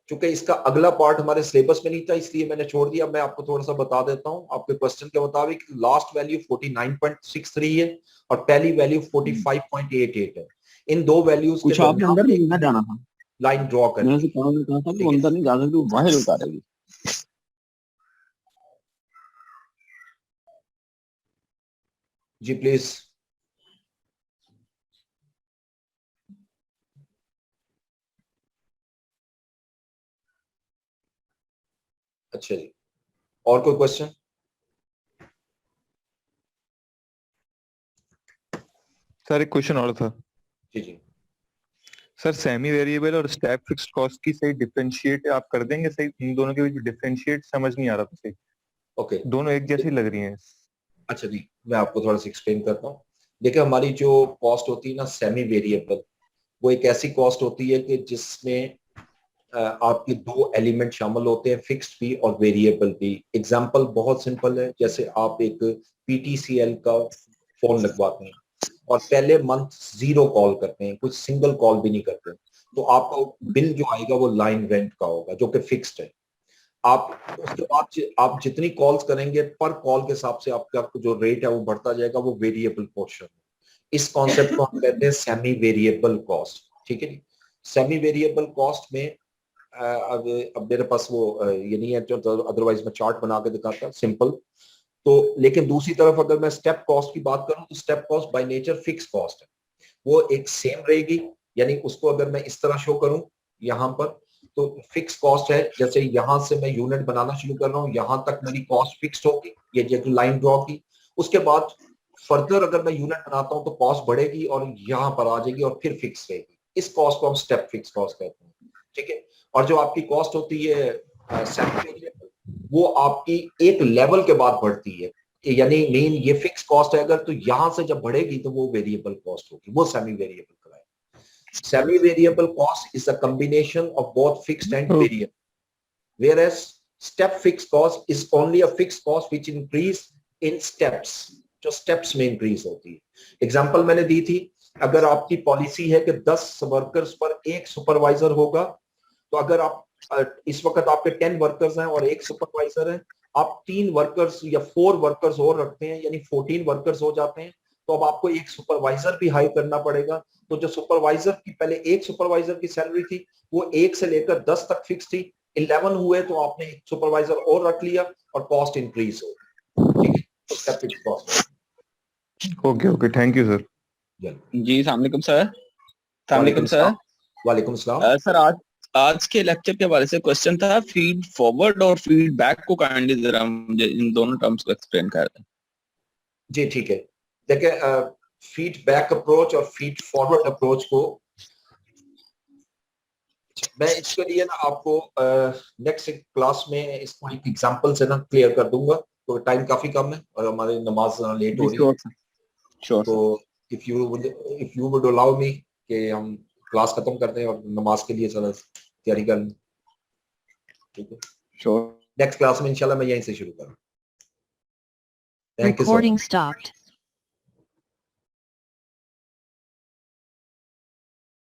क्योंकि इसका अगला पार्ट हमारे सिलेबस में नहीं था इसलिए मैंने छोड़ दिया। मैं आपको थोड़ा सा बता देता हूं, आपके क्वेश्चन के मुताबिक लास्ट वैल्यू 49.63 है और पहली वैल्यू 45.88 है। इन दो वैल्यूज कुछ आपने अंदर नहीं ना जाना था, लाइन ड्रॉ कर, मैंने कहा था कि वो अंदर नहीं जा सकती, वो बाहर उतारेगी। जी प्लीज। अच्छा जी, और कोई क्वेश्चन? सर एक क्वेश्चन और था। जी जी सर सेमी वेरिएबल और स्टैक फिक्स्ड कॉस्ट की सही डिफरेंशिएट आप कर देंगे? सही इन दोनों के बीच डिफरेंशिएट समझ नहीं आ रहा था सही। ओके, दोनों एक जैसी लग रही हैं। अच्छा जी, मैं आपको थोड़ा सा एक्सप्लेन करता हूँ। देखिए हमारी जो कॉस्ट होती है ना सेमी वेरिएबल, वो एक ऐसी कॉस्ट होती है कि जिसमें आपके 2 एलिमेंट शामिल होते हैं, फिक्स्ड भी और वेरिएबल भी। एग्जांपल बहुत सिंपल है, जैसे आप एक PTCL का फोन लगवाते हैं और पहले मंथ 0 कॉल करते हैं, कुछ सिंगल कॉल भी नहीं करते, तो आपका बिल जो आएगा वो लाइन रेंट का होगा जो कि फिक्स्ड है। आप उसके बाद आप जितनी कॉल्स करेंगे पर कॉल के हिसाब से आपका जो रेट है वो बढ़ता जाएगा, वो वेरिएबल पोर्शन है। इस कॉन्सेप्ट को हम कहते हैं सेमी वेरिएबल कॉस्ट, ठीक है जी। सेमी वेरिएबल कॉस्ट में अब मेरे पास वो ये नहीं है, तो अदरवाइज मैं चार्ट बना के दिखाता सिंपल। तो लेकिन दूसरी तरफ अगर मैं स्टेप कॉस्ट की बात करूं तो step cost by nature fix cost है, वो एक सेम रहेगी। यानी उसको अगर मैं इस तरह शो करूं यहाँ पर, तो फिक्स कॉस्ट है, जैसे यहाँ से मैं यूनिट बनाना शुरू कर रहा हूँ, यहाँ तक मेरी कॉस्ट फिक्स होगी, ये जो लाइन ड्रॉ की। उसके बाद फर्दर अगर मैं यूनिट बनाता हूँ तो कॉस्ट बढ़ेगी और यहाँ पर आ जाएगी और फिर फिक्स रहेगी। इस कॉस्ट को हम स्टेप फिक्स कॉस्ट कहते हैं, ठीक है। और जो आपकी कॉस्ट होती है सेमी वेरिएबल, वो आपकी एक लेवल के बाद बढ़ती है, यानी मेन ये फिक्स कॉस्ट है, अगर तो यहां से जब बढ़ेगी तो वो वेरिएबल कॉस्ट होगी, वो सेमी वेरिएबल कराएगा। Semi variable cost is a combination of both fixed and variable, whereas step fixed cost is only a fixed cost which increase in steps, जो steps में increase होती है। एग्जांपल मैंने दी थी, अगर आपकी पॉलिसी है कि 10 वर्कर्स पर एक सुपरवाइजर होगा, तो अगर आप इस वक्त आपके 10 वर्कर्स हैं और एक सुपरवाइजर है, आप 3 वर्कर्स या 4 वर्कर्स और रखते हैं, यानी 14 वर्कर्स हो जाते हैं, तो अब आपको एक सुपरवाइजर भी हायर करना पड़ेगा। तो जो सुपरवाइजर की पहले एक सुपरवाइजर की सैलरी थी वो 1 से लेकर 10 तक फिक्स थी, 11 हुए तो आपने एक सुपरवाइजर और रख लिया और कॉस्ट इंक्रीज हो, ठीक है। तो step fix cost. Okay, thank you sir. जी अस्सलाम वालेकुम सर। अस्सलाम वालेकुम सर। वालेकुम सलाम। सर आज के लेक्चर के बारे से क्वेश्चन था, फीड फॉरवर्ड और फीड बैक को काइंडली जरा मुझे इन दोनों टर्म्स को एक्सप्लेन कर दें। जी ठीक है, देखिए फीडबैक अप्रोच और फीड फॉरवर्ड अप्रोच को मैं इसके लिए ना आपको नेक्स्ट क्लास में इसको एक एग्जांपल से ना क्लियर कर दूंगा, तो टाइम काफी कम है और हमारी नमाज लेट हो रही है। तो if you would allow me कि हम क्लास खत्म करते हैं और नमाज के लिए जरा तैयारी कर लें, ठीक है। श्योर। नेक्स्ट क्लास में इंशाल्लाह मैं यहीं से शुरू करूँ। Recording stopped.